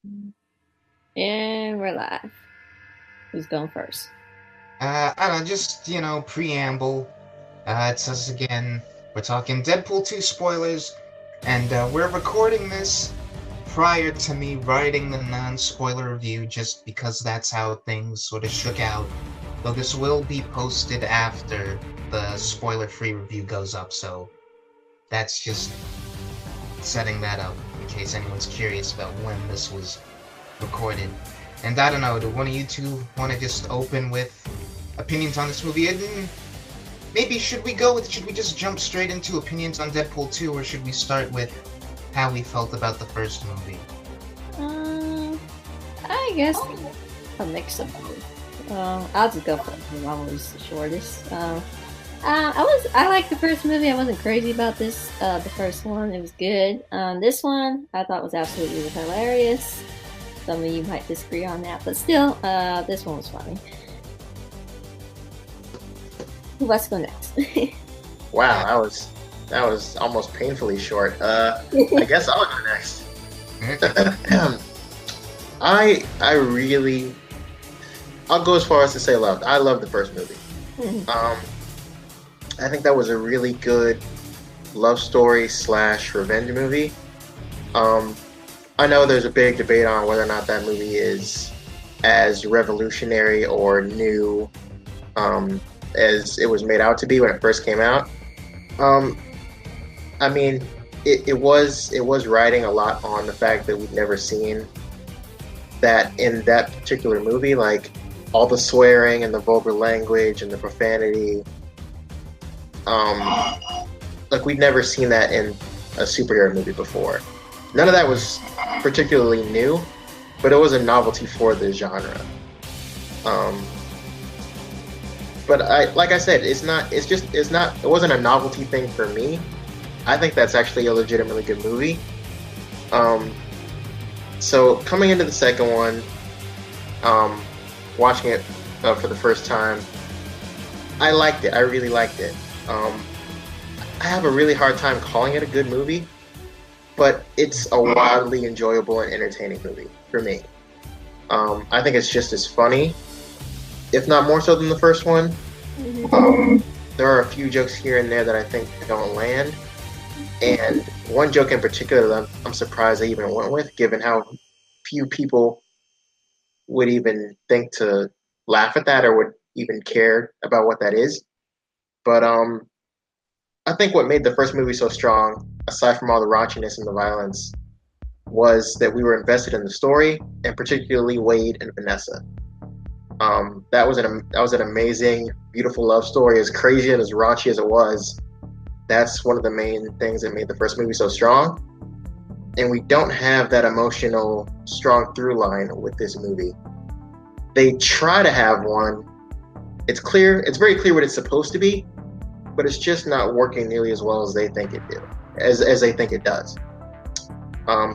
And we're live. Who's going first? I don't know, just, preamble. It's us again. We're talking Deadpool 2 spoilers, and we're recording this prior to me writing the non-spoiler review just because that's how things sort of shook out. Though this will be posted after the spoiler-free review goes up, so that's just setting that up in case anyone's curious about when this was recorded. And I don't know, do one of you two want to just open with opinions on this movie? And maybe should we just jump straight into opinions on Deadpool 2, or should we start with how we felt about the first movie? Um, I guess a mix of both. I'll just go for it. I'm always the shortest. I liked the first movie. I wasn't crazy about this. The first one, it was good. This one I thought was absolutely hilarious. Some of you might disagree on that, but still, this one was funny. Who wants to go next? Wow, that was almost painfully short. I guess I'll go next. I really I'll go as far as to say loved. I love the first movie. Um, I think that was a really good love story slash revenge movie. Um, I know there's a big debate on whether or not that movie is as revolutionary or new um, as it was made out to be when it first came out. Um, I mean, it was riding a lot on the fact that we'd never seen that in that particular movie, like all the swearing and the vulgar language and the profanity. Um, like we'd never seen that in a superhero movie before. None of that was particularly new, but it was a novelty for the genre. Um, but like I said, it wasn't a novelty thing for me. I think that's actually a legitimately good movie. Um, so coming into the second one, um, watching it for the first time, I liked it. I really liked it. Um, I have a really hard time calling it a good movie, but it's a wildly enjoyable and entertaining movie for me. I think it's just as funny, if not more so than the first one. Um, there are a few jokes here and there that I think don't land, and one joke in particular that I'm surprised they even went with, given how few people would even think to laugh at that or would even care about what that is. But I think what made the first movie so strong, aside from all the raunchiness and the violence, was that we were invested in the story, and particularly Wade and Vanessa. That was an amazing, beautiful love story. As crazy and as raunchy as it was, that's one of the main things that made the first movie so strong. And we don't have that emotional, strong through line with this movie. They try to have one. It's clear. It's very clear what it's supposed to be, but it's just not working nearly as well as they think it do, as they think it does.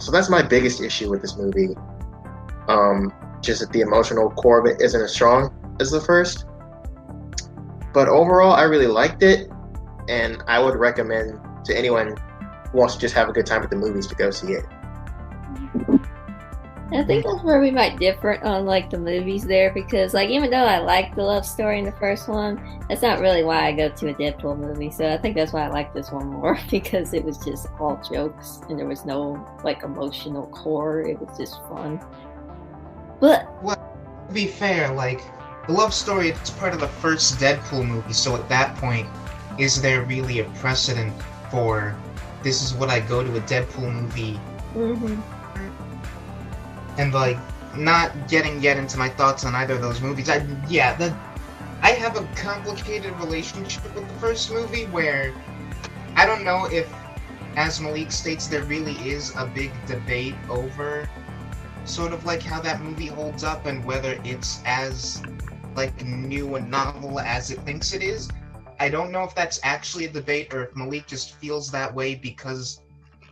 So that's my biggest issue with this movie. Just that the emotional core of it isn't as strong as the first. But overall, I really liked it, and I would recommend to anyone who wants to just have a good time at the movies to go see it. I think that's where we might differ on like the movies there because like even though I like the love story in the first one, that's not really why I go to a Deadpool movie. So I think that's why I like this one more because it was just all jokes and there was no like emotional core. It was just fun. But Well, to be fair, like, the love story, it's part of the first Deadpool movie, so at that point, is there really a precedent for this is what I go to a Deadpool movie? hmm And, like, not getting yet into my thoughts on either of those movies. I have a complicated relationship with the first movie where I don't know if, as Malik states, there really is a big debate over sort of like how that movie holds up and whether it's as like new and novel as it thinks it is. I don't know if that's actually a debate or if Malik just feels that way because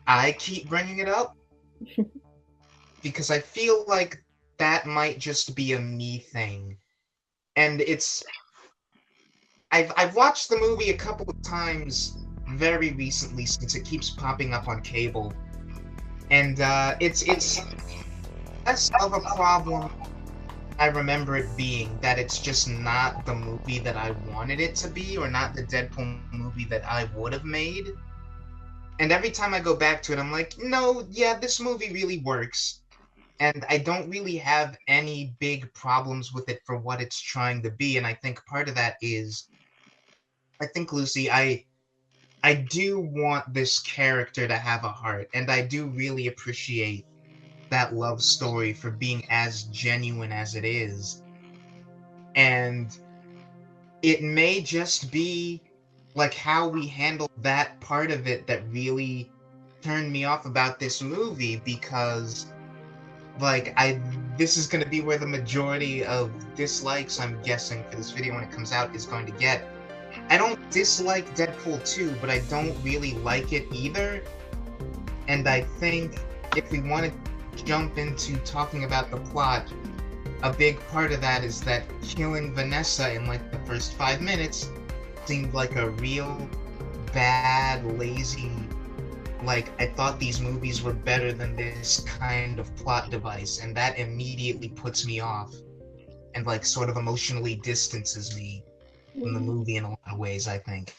I keep bringing it up because I feel like that might just be a me thing. And I've watched the movie a couple of times very recently since it keeps popping up on cable. And it's less of a problem I remember it being, that it's just not the movie that I wanted it to be, or not the Deadpool movie that I would have made. And every time I go back to it, I'm like, no, yeah, this movie really works. And I don't really have any big problems with it for what it's trying to be. And I think part of that is, I think, Lucy, I do want this character to have a heart, and I do really appreciate that love story for being as genuine as it is. And it may just be like how we handle that part of it that really turned me off about this movie, because like I this is going to be where the majority of dislikes, I'm guessing, for this video when it comes out is going to get. I don't dislike Deadpool 2, but I don't really like it either. And I think if we want to jump into talking about the plot, a big part of that is that killing Vanessa in like the first 5 minutes seemed like a real bad, lazy, like, I thought these movies were better than this kind of plot device, and that immediately puts me off and like sort of emotionally distances me from the movie in a lot of ways, I think.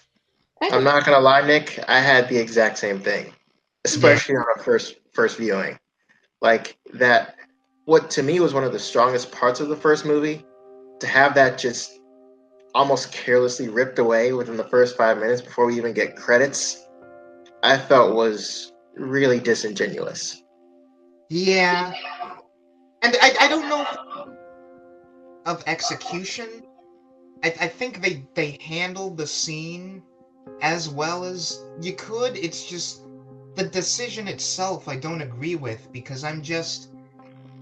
I'm not gonna lie, Nick. I had the exact same thing, Yeah. especially on a first viewing. Like that, what to me was one of the strongest parts of the first movie, to have that just almost carelessly ripped away within the first 5 minutes before we even get credits, I felt was really disingenuous. Yeah. And I don't know of execution. I think they handled the scene as well as you could. It's just the decision itself I don't agree with, because I'm just,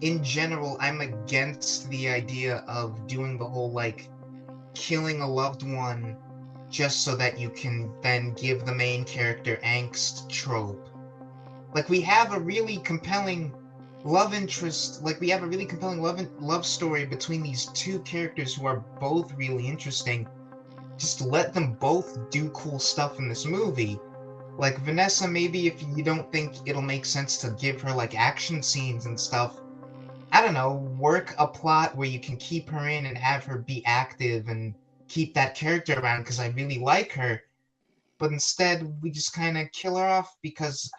in general, I'm against the idea of doing the whole like killing a loved one just so that you can then give the main character angst trope. Like, we have a really compelling love interest, like we have a really compelling love story between these two characters who are both really interesting. Just let them both do cool stuff in this movie. Like Vanessa, maybe if you don't think it'll make sense to give her like action scenes and stuff, I don't know, work a plot where you can keep her in and have her be active and keep that character around, because I really like her. But instead, we just kind of kill her off because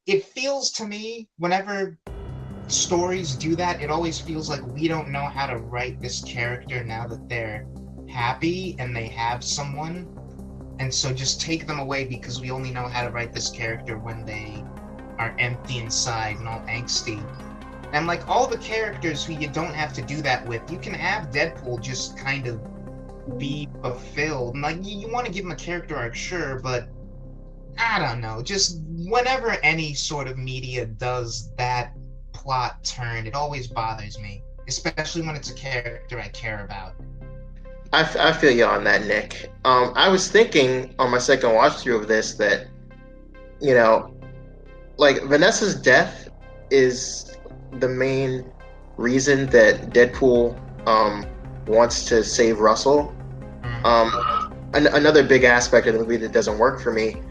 it feels to me, whenever stories do that, it always feels like we don't know how to write this character now that they're happy and they have someone. And so just take them away, because we only know how to write this character when they are empty inside and all angsty. And like all the characters who you don't have to do that with, you can have Deadpool just kind of be fulfilled. And like you want to give him a character arc, sure, but I don't know. Just whenever any sort of media does that plot turn, it always bothers me, especially when it's a character I care about. I feel you on that, Nick. I was thinking on my second watch through of this that, you know, like Vanessa's death is the main reason that Deadpool wants to save Russell. Another big aspect of the movie that doesn't work for me,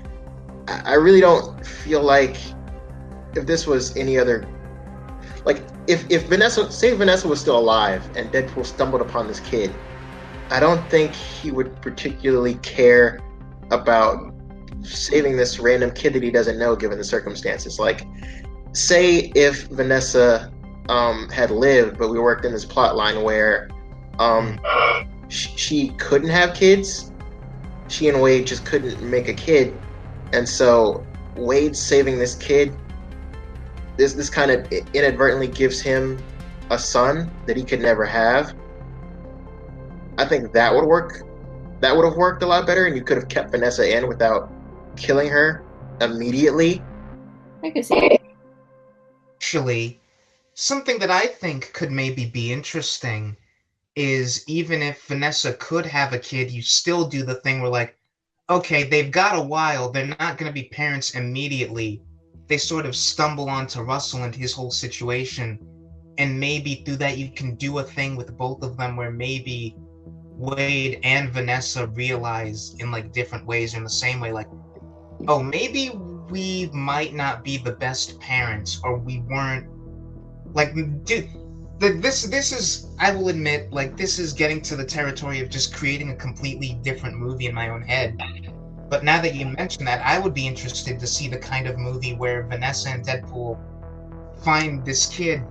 I really don't feel like if this was any other, like if Vanessa, say Vanessa was still alive and Deadpool stumbled upon this kid, I don't think he would particularly care about saving this random kid that he doesn't know, given the circumstances. Like, say if Vanessa had lived, but we worked in this plot line where she couldn't have kids. She and Wade just couldn't make a kid, and so Wade saving this kid, this kind of inadvertently gives him a son that he could never have. I think that would work. That would have worked a lot better, and you could have kept Vanessa in without killing her immediately. I can see it. Actually, something that I think could maybe be interesting is, even if Vanessa could have a kid, you still do the thing where, like, okay, they've got a while, they're not going to be parents immediately. They sort of stumble onto Russell and his whole situation, and maybe through that you can do a thing with both of them where maybe Wade and Vanessa realize in like different ways, or in the same way, like, oh, maybe we might not be the best parents, or we weren't Like, dude, this is, I will admit, like, this is getting to the territory of just creating a completely different movie in my own head. But now that you mention that, I would be interested to see the kind of movie where Vanessa and Deadpool find this kid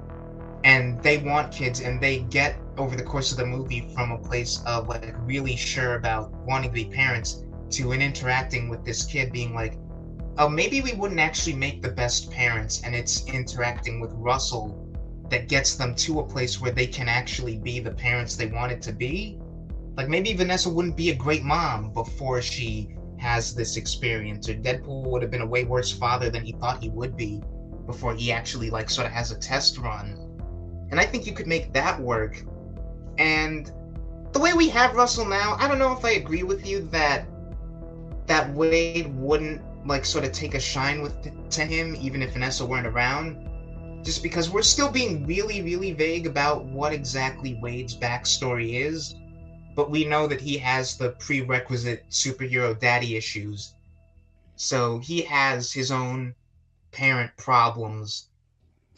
and they want kids, and they get over the course of the movie from a place of like really sure about wanting to be parents to an interacting with this kid being like, oh, maybe we wouldn't actually make the best parents, and it's interacting with Russell that gets them to a place where they can actually be the parents they wanted to be. Like, maybe Vanessa wouldn't be a great mom before she has this experience, or Deadpool would have been a way worse father than he thought he would be before he actually like sort of has a test run. And I think you could make that work. And the way we have Russell now, I don't know if I agree with you that Wade wouldn't like sort of take a shine to him even if Vanessa weren't around. Just because we're still being really, really vague about what exactly Wade's backstory is. But we know that he has the prerequisite superhero daddy issues. So he has his own parent problems.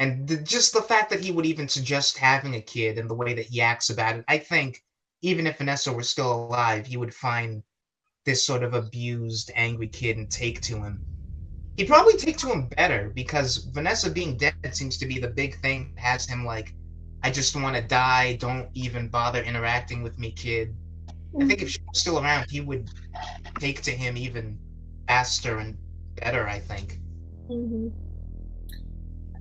And just the fact that he would even suggest having a kid and the way that he acts about it, I think even if Vanessa were still alive, he would find this sort of abused, angry kid and take to him. He'd probably take to him better because Vanessa being dead seems to be the big thing that has him like, I just want to die, don't even bother interacting with me, kid. I think if she was still around, he would take to him even faster and better, I think. Mm-hmm.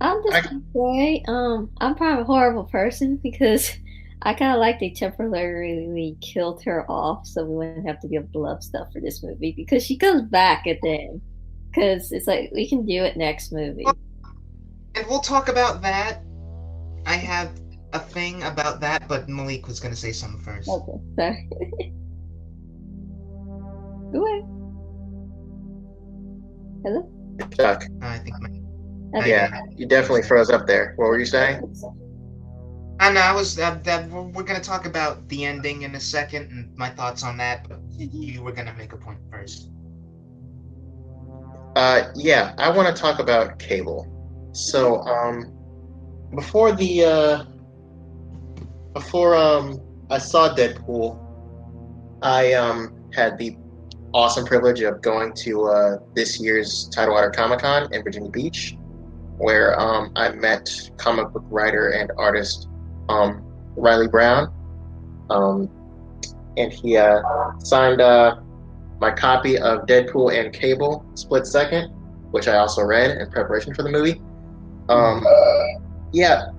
I'm just gonna say, I'm probably a horrible person because I kind of like they temporarily killed her off so we wouldn't have to deal with the love stuff for this movie because she comes back at the end. Because it's like, we can do it next movie. And we'll talk about that. I have a thing about that, but Malik was going to say something first. Okay, sorry. Go ahead. Hello? Chuck. I think Okay. Yeah, you definitely froze up there. What were you saying? I know, I was that we're going to talk about the ending in a second and my thoughts on that, but you were going to make a point first. Yeah, I want to talk about Cable. So, before I saw Deadpool, I had the awesome privilege of going to this year's Tidewater Comic-Con in Virginia Beach, where I met comic book writer and artist Riley Brown, and he signed my copy of Deadpool and Cable Split Second, which I also read in preparation for the movie. Yeah,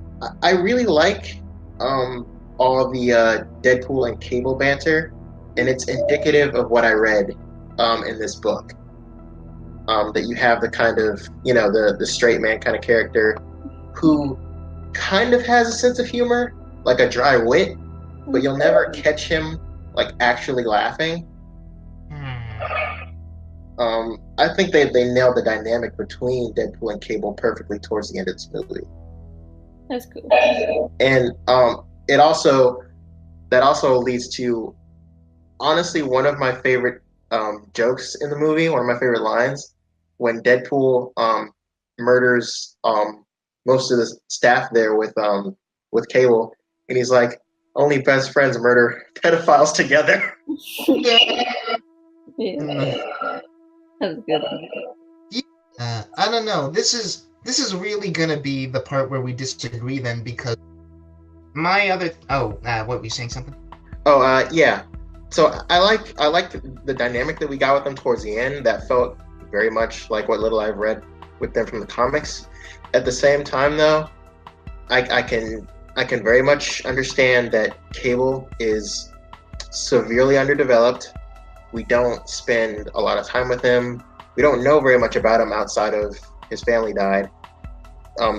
I really like all the Deadpool and Cable banter, and it's indicative of what I read in this book. That you have the kind of, the straight man kind of character who kind of has a sense of humor, like a dry wit, but you'll never catch him like actually laughing. I think they nailed the dynamic between Deadpool and Cable perfectly towards the end of this movie. That's cool. And that also leads to, honestly, one of my favorite jokes in the movie, one of my favorite lines, when Deadpool murders most of the staff there with Cable, and he's like, "Only best friends murder pedophiles together." Yeah. That was good. I don't know. This is really gonna be the part where we disagree then, because my other what were you saying something? Yeah. So I like the dynamic that we got with them towards the end. That felt very much like what little I've read with them from the comics. At the same time, though, I can very much understand that Cable is severely underdeveloped. We don't spend a lot of time with him. We don't know very much about him outside of his family died.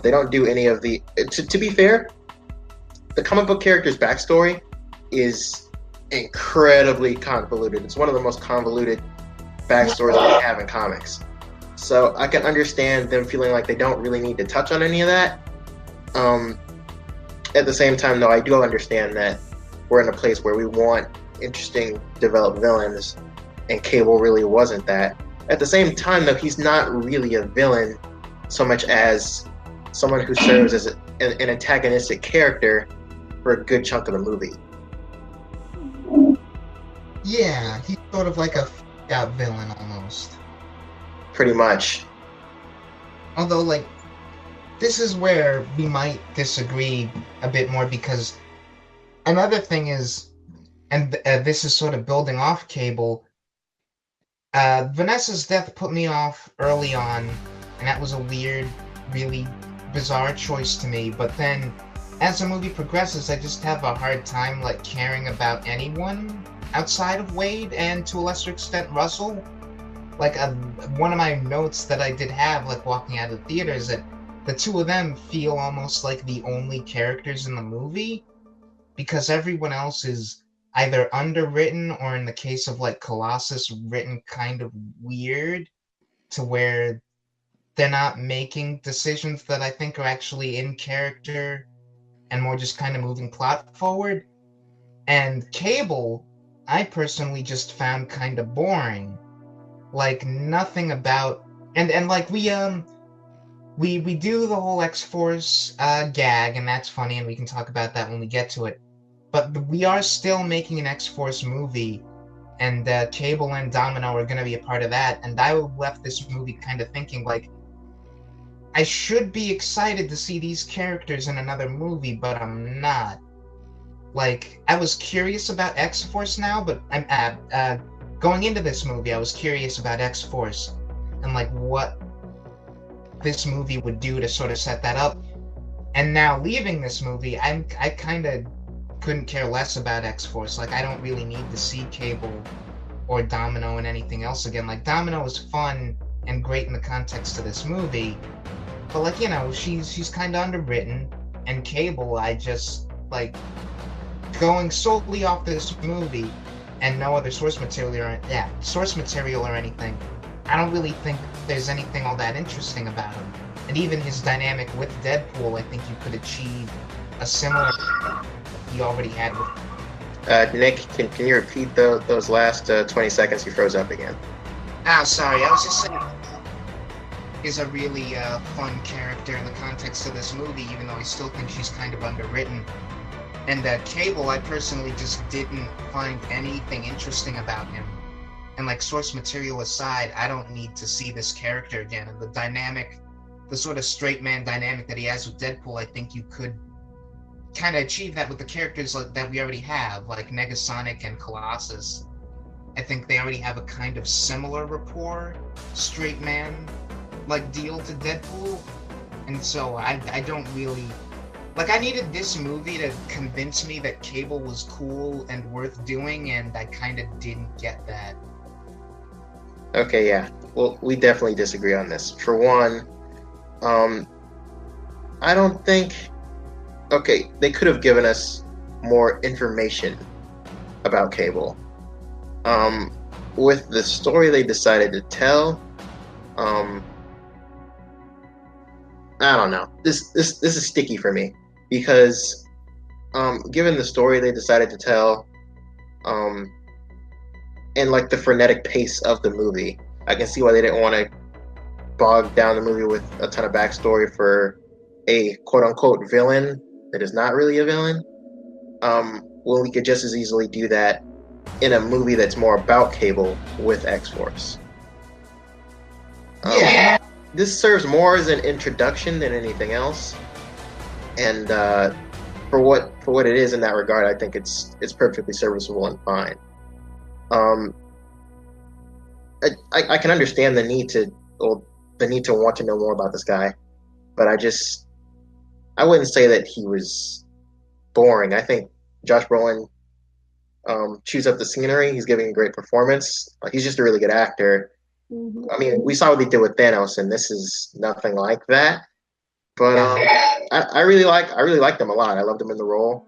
They don't do any of the... To be fair, the comic book character's backstory is incredibly convoluted. It's one of the most convoluted backstories that we have in comics. So I can understand them feeling like they don't really need to touch on any of that. At the same time, though, I do understand that we're in a place where we want interesting developed villains, and Cable really wasn't that. At the same time, though, he's not really a villain so much as someone who serves an antagonistic character for a good chunk of the movie. Yeah, he's sort of like a f***ed-out villain almost. Pretty much. Although, like, this is where we might disagree a bit more, because another thing is, and this is sort of building off Cable, Vanessa's death put me off early on, and that was a weird, really bizarre choice to me. But then, as the movie progresses, I just have a hard time, like, caring about anyone outside of Wade, and to a lesser extent Russell. Like, one of my notes that I did have, like, walking out of the theater, is that the two of them feel almost like the only characters in the movie, because everyone else is either underwritten, or in the case of, like, Colossus, written kind of weird, to where they're not making decisions that I think are actually in character, and more just kind of moving plot forward. And Cable, I personally just found kind of boring. Like, nothing about, and like, we do the whole X-Force gag, and that's funny, and we can talk about that when we get to it. But we are still making an X-Force movie, and Cable and Domino are going to be a part of that. And I left this movie kind of thinking, like, I should be excited to see these characters in another movie, but I'm not. Like, I was curious about X-Force now, but I'm going into this movie, I was curious about X-Force and, like, what this movie would do to sort of set that up. And now leaving this movie, I kind of couldn't care less about X-Force. Like, I don't really need to see Cable or Domino and anything else again. Like, Domino is fun and great in the context of this movie, but, like, you know, she's kind of underwritten. And Cable, I just, like, going solely off this movie and no other source material or anything, I don't really think there's anything all that interesting about him. And even his dynamic with Deadpool, I think you could achieve a similar he already had with. Nick, can you repeat those last 20 seconds? You froze up again. Oh, sorry. I was just saying, he's a really fun character in the context of this movie, even though I still think she's kind of underwritten. And Cable, I personally just didn't find anything interesting about him. And, like, source material aside, I don't need to see this character again. And the dynamic, the sort of straight man dynamic that he has with Deadpool, I think you could kind of achieve that with the characters that we already have, like Negasonic and Colossus. I think they already have a kind of similar rapport, straight man, like, deal to Deadpool. And so I don't really... Like, I needed this movie to convince me that Cable was cool and worth doing, and I kind of didn't get that. Okay, yeah. Well, we definitely disagree on this. For one, I don't think... Okay, they could have given us more information about Cable. With the story they decided to tell, I don't know. This is sticky for me, because given the story they decided to tell, and, like, the frenetic pace of the movie, I can see why they didn't want to bog down the movie with a ton of backstory for a quote-unquote villain that is not really a villain. When we could just as easily do that in a movie that's more about Cable with X-Force. Yeah. This serves more as an introduction than anything else, and for what it is in that regard, I think it's perfectly serviceable and fine. I can understand the need to want to know more about this guy, but I wouldn't say that he was boring. I think Josh Brolin chews up the scenery. He's giving a great performance. He's just a really good actor. Mm-hmm. I mean, we saw what they did with Thanos, and this is nothing like that. But I really liked him a lot. I loved him in the role.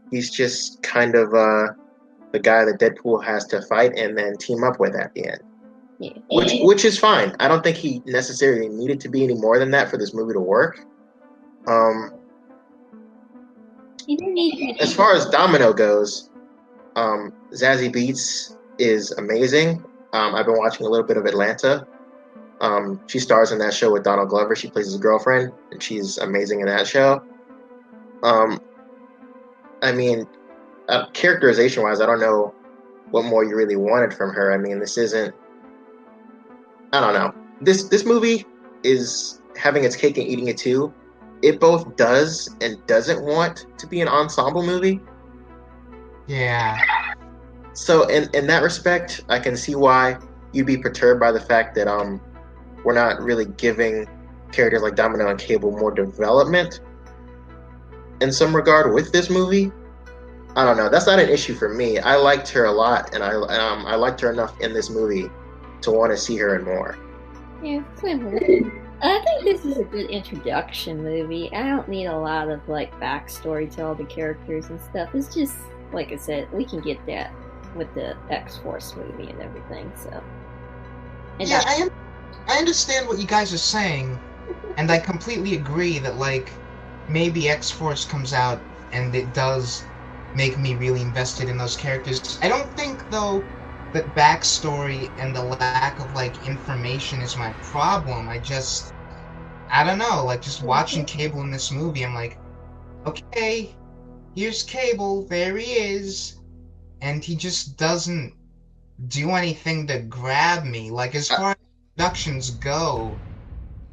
He's just kind of the guy that Deadpool has to fight and then team up with at the end. Yeah. Which is fine. I don't think he necessarily needed to be any more than that for this movie to work. He didn't need to. As far as Domino goes, Zazie Beetz is amazing. I've been watching a little bit of Atlanta. She stars in that show with Donald Glover. She plays his girlfriend, and she's amazing in that show. Um, I mean, characterization wise, I don't know what more you really wanted from her. I mean, this isn't. I don't know. This movie is having its cake and eating it too. It both does and doesn't want to be an ensemble movie. Yeah. So in that respect, I can see why you'd be perturbed by the fact that we're not really giving characters like Domino and Cable more development in some regard with this movie. I don't know. That's not an issue for me. I liked her a lot, and I liked her enough in this movie to want to see her in more. Yeah, similar. I think this is a good introduction movie. I don't need a lot of like backstory to all the characters and stuff. It's just like I said, we can get that with the X-Force movie and everything. So, and yeah, I understand what you guys are saying, and I completely agree that like maybe X-Force comes out and it does make me really invested in those characters. I don't think though that backstory and the lack of like information is my problem. I don't know, like just watching Cable in this movie, I'm like, okay, here's Cable, there he is, and he just doesn't do anything to grab me. Like as far as productions go,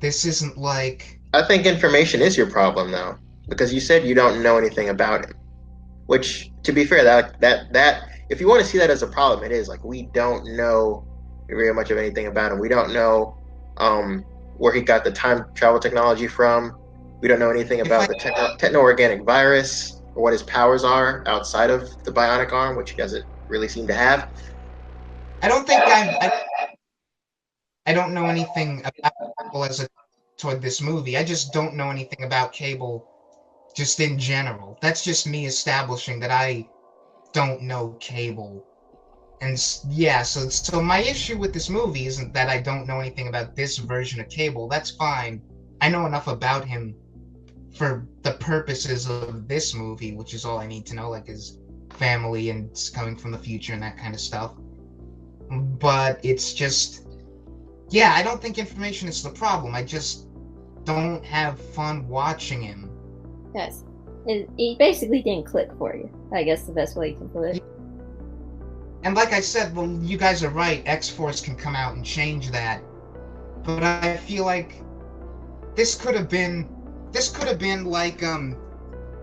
this isn't like. I think information is your problem now, because you said you don't know anything about him. Which, to be fair, that if you want to see that as a problem, it is. Like, we don't know very much of anything about him. We don't know where he got the time travel technology from. We don't know anything about the techno-organic virus or what his powers are outside of the bionic arm, which he doesn't really seem to have. I don't think I don't know anything about Cable toward this movie. I just don't know anything about Cable just in general. That's just me establishing that I don't know Cable. And yeah, so my issue with this movie isn't that I don't know anything about this version of Cable. That's fine. I know enough about him for the purposes of this movie, which is all I need to know, like his family and coming from the future and that kind of stuff. But it's just, yeah, I don't think information is the problem. I just don't have fun watching him. Yes. He basically didn't click for you. I guess the best way you can put it. And like I said, well, you guys are right. X-Force can come out and change that. But I feel like this could have been like,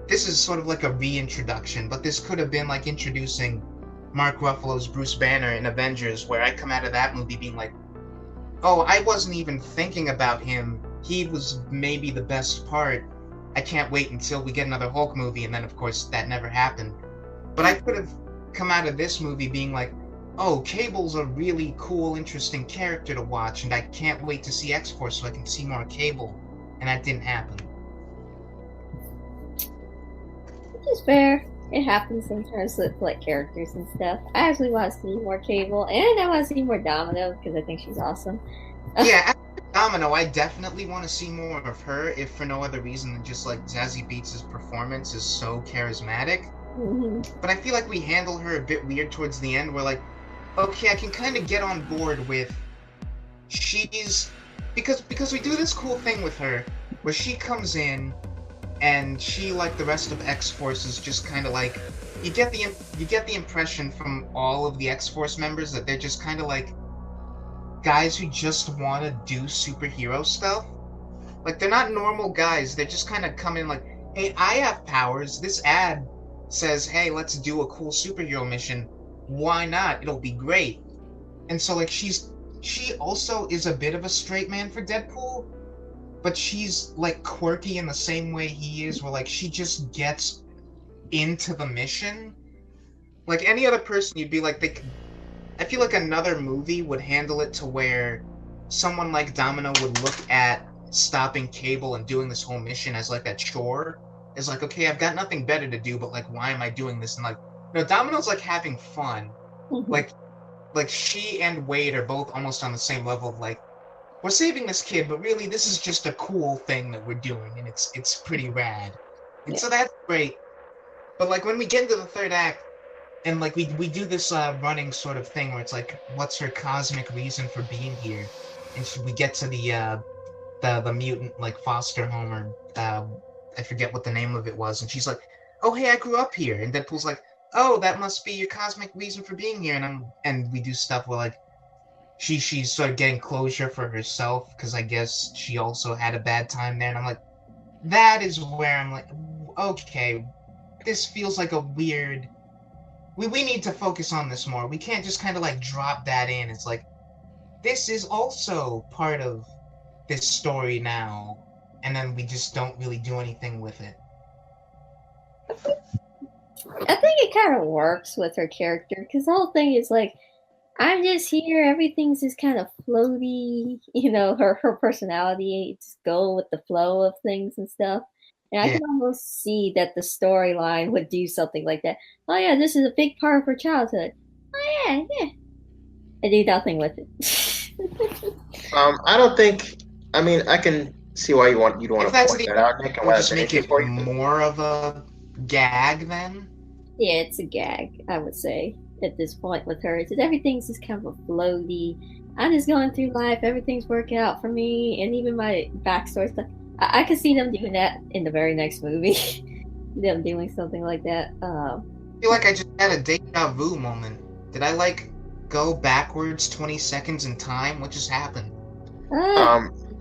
this is sort of like a reintroduction, but this could have been like introducing Mark Ruffalo's Bruce Banner in Avengers, where I come out of that movie being like, oh, I wasn't even thinking about him. He was maybe the best part. I can't wait until we get another Hulk movie, and then of course that never happened. But I could have come out of this movie being like, oh, Cable's a really cool, interesting character to watch, and I can't wait to see X-Force so I can see more Cable. And that didn't happen. Which is fair. It happens sometimes with like characters and stuff. I actually want to see more Cable, and I want to see more Domino because I think she's awesome. Yeah, after Domino, I definitely want to see more of her, if for no other reason than just like Zazie Beetz' performance is so charismatic. Mm-hmm. But I feel like we handle her a bit weird towards the end. We're like, okay, I can kind of get on board with she's because we do this cool thing with her where she comes in and she, like the rest of X-Force, is just kind of like, you get the impression from all of the X-Force members that they're just kind of like guys who just want to do superhero stuff. Like, they're not normal guys. They just kind of come in like, hey, I have powers. This ad says, hey, let's do a cool superhero mission. Why not? It'll be great. And so, like, she also is a bit of a straight man for Deadpool, but she's, like, quirky in the same way he is, where, like, she just gets into the mission. Like, any other person, you'd be like, I feel like another movie would handle it to where someone like Domino would look at stopping Cable and doing this whole mission as like a chore. It's like, okay, I've got nothing better to do, but like, why am I doing this? And like, no, Domino's like having fun. Mm-hmm. Like she and Wade are both almost on the same level of like, we're saving this kid, but really this is just a cool thing that we're doing, and it's pretty rad. And so that's great. But like when we get into the third act, and like we do this running sort of thing where it's like, what's her cosmic reason for being here? and we get to the mutant like foster home, or I forget what the name of it was, and she's like, "Oh hey, I grew up here," and Deadpool's like, "Oh, that must be your cosmic reason for being here," and we do stuff where like she's sort of getting closure for herself because I guess she also had a bad time there, and I'm like, that is where I'm like, okay, this feels like a weird. We need to focus on this more. We can't just kind of like drop that in. It's like this is also part of this story now, and then we just don't really do anything with it. I think it kind of works with her character because the whole thing is like, I'm just here. Everything's just kind of floaty. Her personality just go with the flow of things and stuff. And I Yeah. can almost see that the storyline would do something like that. Oh yeah, this is a big part of her childhood. Oh yeah, yeah. I do nothing with it. I don't think. I mean, I can see why you'd want to point that out, Nick, and We'll why just that's an make issue it for you. more of a gag then. Yeah, it's a gag, I would say, at this point with her. It's just, everything's just kind of a floaty. I'm just going through life. Everything's working out for me, and even my backstory stuff. I could see them doing that in the very next movie. Them doing something like that. I feel like I just had a deja vu moment. Did I like go backwards 20 seconds in time? What just happened?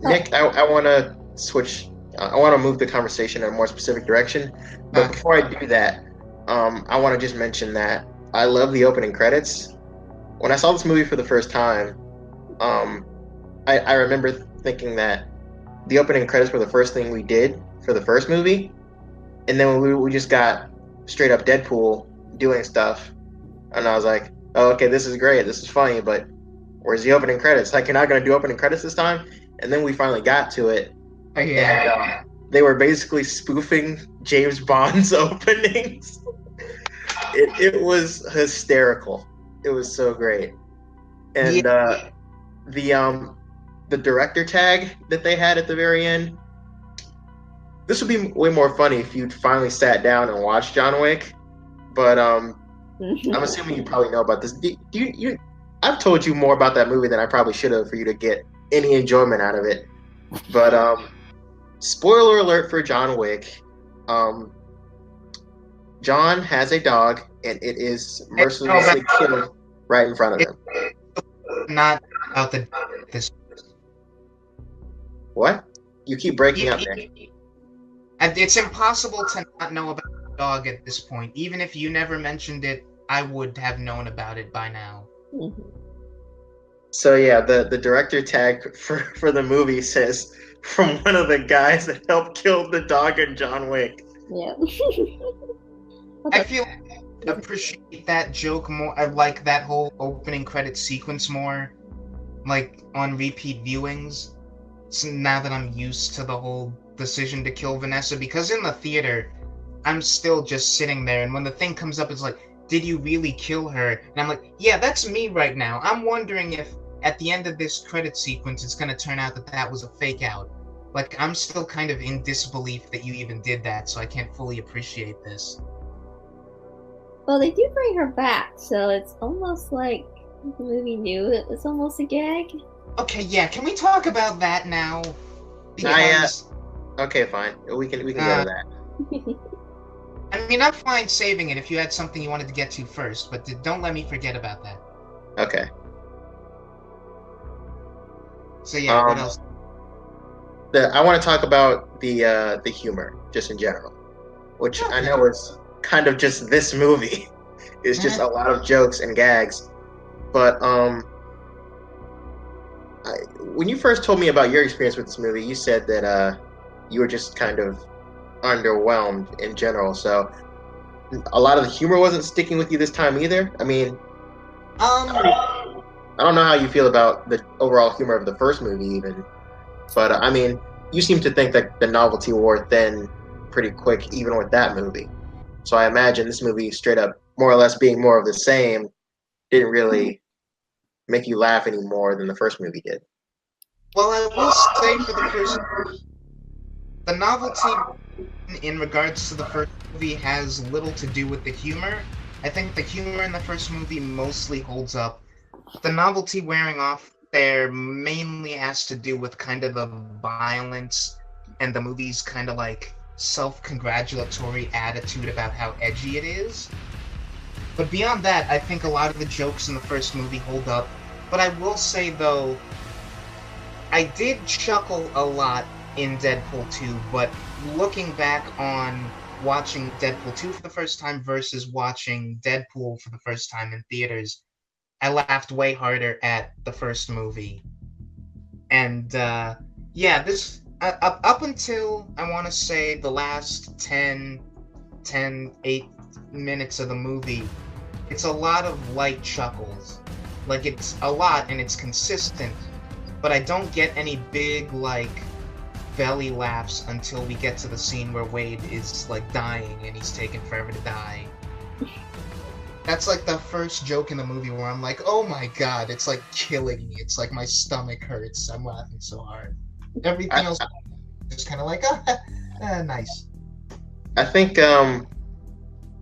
Nick, I want to switch. I want to move the conversation in a more specific direction. But before I do that, I want to just mention that I love the opening credits. When I saw this movie for the first time, I remember thinking that the opening credits were the first thing we did for the first movie, and then we just got straight up Deadpool doing stuff, and I was like, oh, okay, this is great, this is funny, but where's the opening credits? Like, you're not going to do opening credits this time? And then we finally got to it, and they were basically spoofing James Bond's openings. It was hysterical. It was so great. And the director tag that they had at the very end, this would be way more funny if you'd finally sat down and watched John Wick. But I'm assuming you probably know about this. I've told you more about that movie than I probably should have for you to get any enjoyment out of it. But spoiler alert for John Wick. John has a dog, and it is mercilessly killed right in front of him. Not about this. What? You keep breaking up there. It's impossible to not know about the dog at this point. Even if you never mentioned it, I would have known about it by now. So yeah, the director tag for the movie says, from one of the guys that helped kill the dog in John Wick. Yeah. I feel I appreciate that joke more. I like that whole opening credit sequence more, like on repeat viewings. So now that I'm used to the whole decision to kill Vanessa, because in the theater, I'm still just sitting there, and when the thing comes up, it's like, did you really kill her? And I'm like, yeah, that's me right now. I'm wondering if at the end of this credit sequence, it's going to turn out that that was a fake out. Like, I'm still kind of in disbelief that you even did that, so I can't fully appreciate this. Well, they do bring her back, so it's almost like the movie knew it was almost a gag. Okay, yeah, can we talk about that now? Because okay, fine. We can go to that. I mean, I'm fine saving it if you had something you wanted to get to first, but don't let me forget about that. Okay. So yeah, what else? I want to talk about the humor, just in general, which I know is kind of just this movie. It's just a lot of jokes and gags. But when you first told me about your experience with this movie, you said that you were just kind of underwhelmed in general. So a lot of the humor wasn't sticking with you this time either. I mean, I don't know how you feel about the overall humor of the first movie even, but I mean, you seem to think that the novelty wore thin pretty quick even with that movie. So I imagine this movie, straight up more or less being more of the same, didn't really make you laugh any more than the first movie did. Well, I will say for the first, the novelty in regards to the first movie has little to do with the humor. I think the humor in the first movie mostly holds up. The novelty wearing off there mainly has to do with kind of the violence and the movie's kind of like self-congratulatory attitude about how edgy it is. But beyond that, I think a lot of the jokes in the first movie hold up. But I will say, though, I did chuckle a lot in Deadpool 2, but looking back on watching Deadpool 2 for the first time versus watching Deadpool for the first time in theaters, I laughed way harder at the first movie. And yeah, this up until I want to say the last 8 minutes of the movie, it's a lot of light chuckles. Like, it's a lot and it's consistent, but I don't get any big, like, belly laughs until we get to the scene where Wade is, like, dying and he's taking forever to die. That's, like, the first joke in the movie where I'm like, oh my god, it's, like, killing me. It's like my stomach hurts. I'm laughing so hard. Everything else is just kind of like, nice. I think,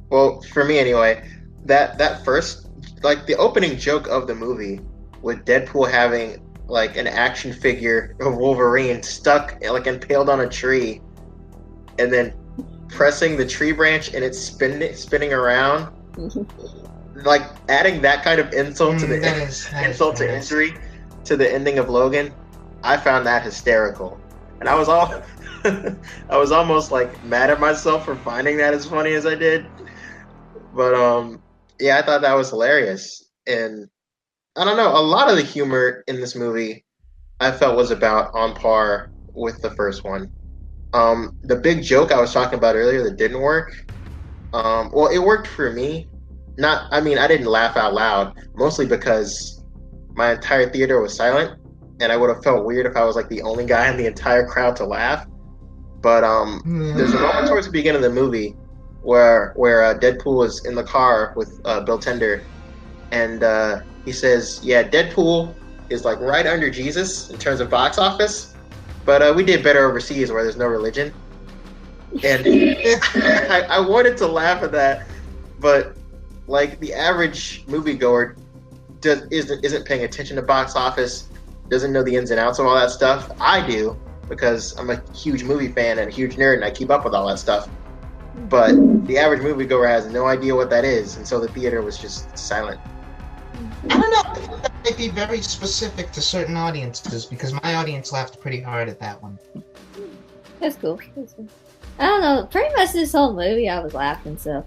well, for me anyway, that first, like, the opening joke of the movie with Deadpool having like an action figure of Wolverine stuck, like, impaled on a tree, and then pressing the tree branch and it's spinning around, like, adding that kind of insult to the insult to injury to the ending of Logan, I found that hysterical, and I was almost like mad at myself for finding that as funny as I did. But yeah, I thought that was hilarious, and I don't know, a lot of the humor in this movie I felt was about on par with the first one. The big joke I was talking about earlier that didn't work, well, it worked for me. I didn't laugh out loud, mostly because my entire theater was silent, and I would have felt weird if I was like the only guy in the entire crowd to laugh. But there's a moment towards the beginning of the movie where Deadpool was in the car with Bill Tender, and he says, "Yeah, Deadpool is like right under Jesus in terms of box office, but we did better overseas where there's no religion." And I wanted to laugh at that, but like the average moviegoer isn't paying attention to box office, doesn't know the ins and outs of all that stuff. I do, because I'm a huge movie fan and a huge nerd, and I keep up with all that stuff. But the average moviegoer has no idea what that is, and so the theater was just silent. I don't know. That might be very specific to certain audiences, because my audience laughed pretty hard at that one. That's cool. I don't know. Pretty much this whole movie, I was laughing. So,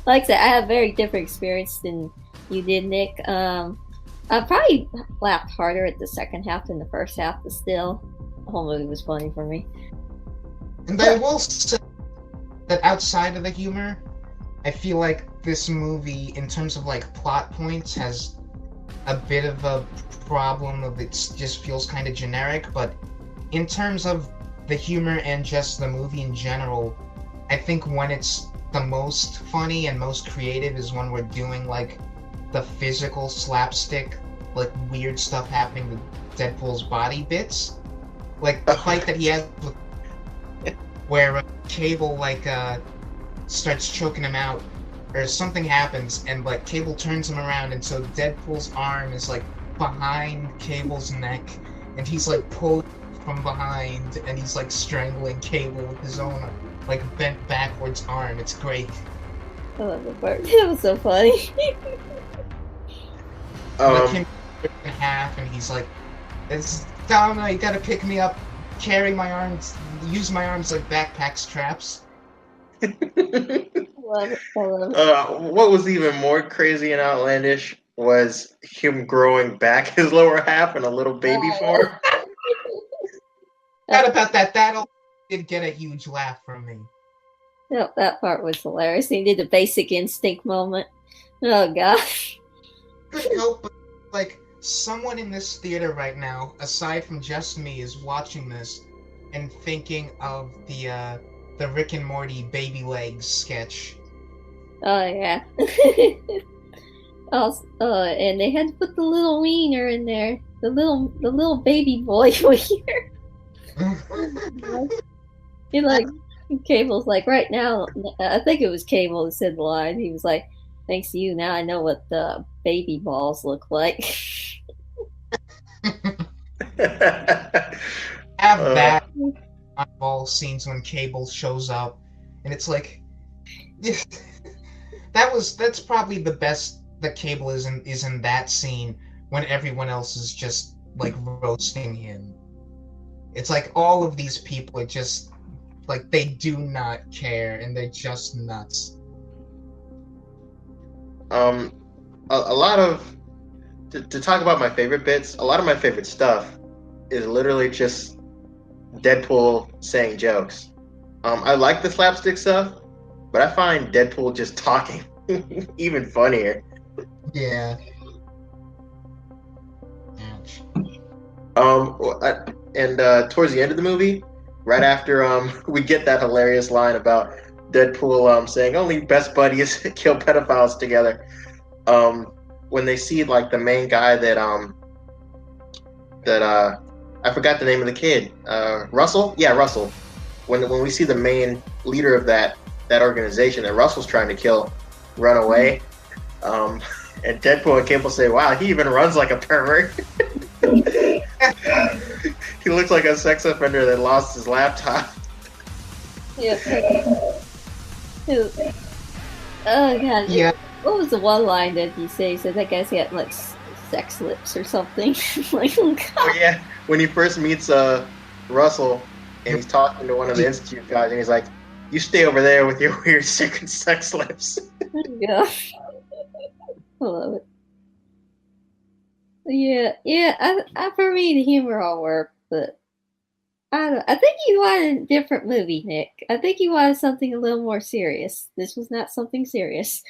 like I said, I had a very different experience than you did, Nick. I probably laughed harder at the second half than the first half, but still, the whole movie was funny for me. And I will say that outside of the humor, I feel like this movie, in terms of like plot points, has a bit of a problem of it just feels kind of generic, but in terms of the humor and just the movie in general, I think when it's the most funny and most creative is when we're doing like the physical slapstick, like weird stuff happening with Deadpool's body bits. Like the fight that he has with where Cable like starts choking him out, or something happens, and like Cable turns him around, and so Deadpool's arm is like behind Cable's neck, and he's like pulled from behind, and he's like strangling Cable with his own like bent backwards arm. It's great. I love the part. It was so funny. Like him in half, and he's like, "It's Domino, you gotta pick me up, carry my arms, use my arms like backpack straps." I love it. What was even more crazy and outlandish was him growing back his lower half in a little baby form. Not about that. That did get a huge laugh from me. Yep, that part was hilarious. He did the basic instinct moment. Oh gosh. Couldn't help but, like, someone in this theater right now, aside from just me, is watching this and thinking of the Rick and Morty baby legs sketch. Oh yeah. Also, and they had to put the little wiener in there. The little baby boy wiener. He like Cable's like right now. I think it was Cable that said the line. He was like, "Thanks to you, now I know what the baby balls look like." Have that ball scenes when Cable shows up, and it's like that's probably the best that Cable is in that scene when everyone else is just like roasting him. It's like all of these people are just like they do not care and they're just nuts. A lot of to talk about my favorite bits. A lot of my favorite stuff is literally just Deadpool saying jokes. I like the slapstick stuff, but I find Deadpool just talking even funnier. Yeah. Ouch. Towards the end of the movie, right after we get that hilarious line about Deadpool saying only best buddies kill pedophiles together. When they see like the main guy that I forgot the name of the kid. Russell? Yeah, Russell. When we see the main leader of that organization that Russell's trying to kill run away, and Deadpool and Cable say, "Wow, he even runs like a pervert." He looks like a sex offender that lost his laptop. Yeah. Oh god. Yeah. What was the one line that he said? He said that guy's got like sex lips or something. Like, oh god. Oh yeah, when he first meets Russell and he's talking to one of the Institute guys and he's like, "You stay over there with your weird secret sex lips." Yeah. I love it. Yeah. I for me the humor all worked, but I don't. I think you wanted a different movie, Nick. I think you wanted something a little more serious. This was not something serious.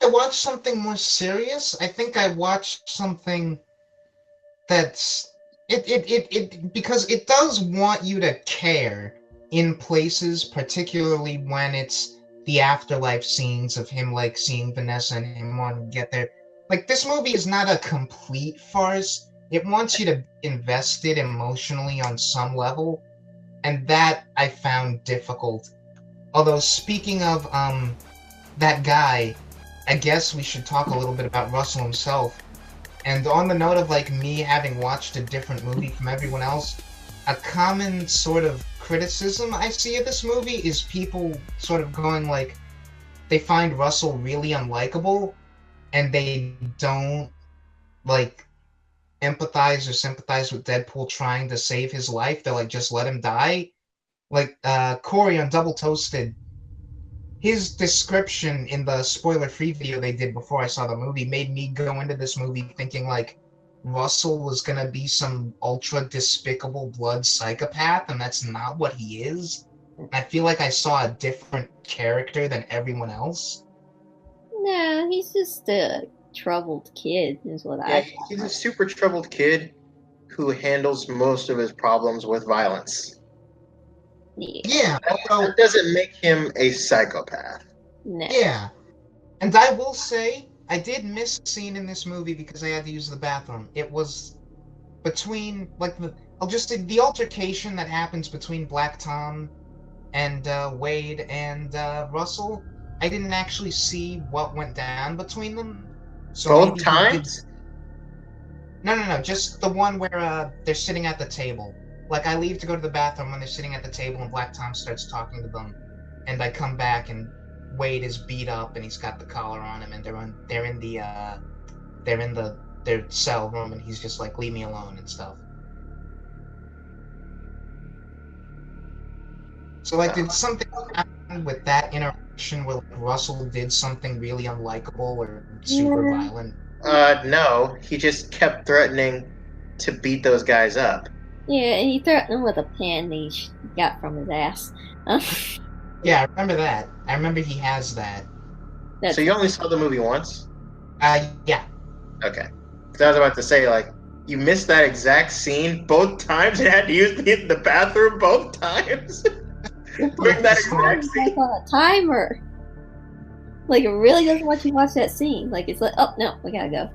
I watched something more serious. I think I watched something that's it because it does want you to care in places, particularly when it's the afterlife scenes of him like seeing Vanessa and him wanting to get there. Like this movie is not a complete farce. It wants you to be invested emotionally on some level, and that I found difficult. Although speaking of that guy, I guess we should talk a little bit about Russell himself. And on the note of like me having watched a different movie from everyone else, a common sort of criticism I see of this movie is people sort of going like they find Russell really unlikable and they don't like empathize or sympathize with Deadpool trying to save his life. They're like, just let him die. Like Corey on Double Toasted, his description in the spoiler-free video they did before I saw the movie made me go into this movie thinking like Russell was gonna be some ultra despicable blood psychopath, and that's not what he is. I feel like I saw a different character than everyone else. No, he's just a troubled kid, is what Yeah, I. he's a super troubled kid who handles most of his problems with violence. Yeah. Yeah, although That doesn't make him a psychopath. No. yeah, and I will say I did miss a scene in this movie because I had to use the bathroom. It was between like I'll just say the altercation that happens between Black Tom and Wade and Russell. I didn't actually see what went down between them. So Both maybe times? No. Just the one where they're sitting at the table. Like I leave to go to the bathroom when they're sitting at the table and Black Tom starts talking to them, and I come back and Wade is beat up and he's got the collar on him and they're in their cell room and he's just like, leave me alone and stuff. So like, did something happen with that interaction where like, Russell did something really unlikable or super Yeah. violent? No. He just kept threatening to beat those guys up. Yeah, and he threatened him with a pen that he got from his ass. Yeah, I remember that. I remember he has that. So you only saw the movie once? Yeah. Okay. Because I was about to say, like, you missed that exact scene both times and had to use the bathroom both times? During that exact It's scene? like on a timer. Like it really doesn't want you to watch that scene. Like it's like, oh no, we gotta go.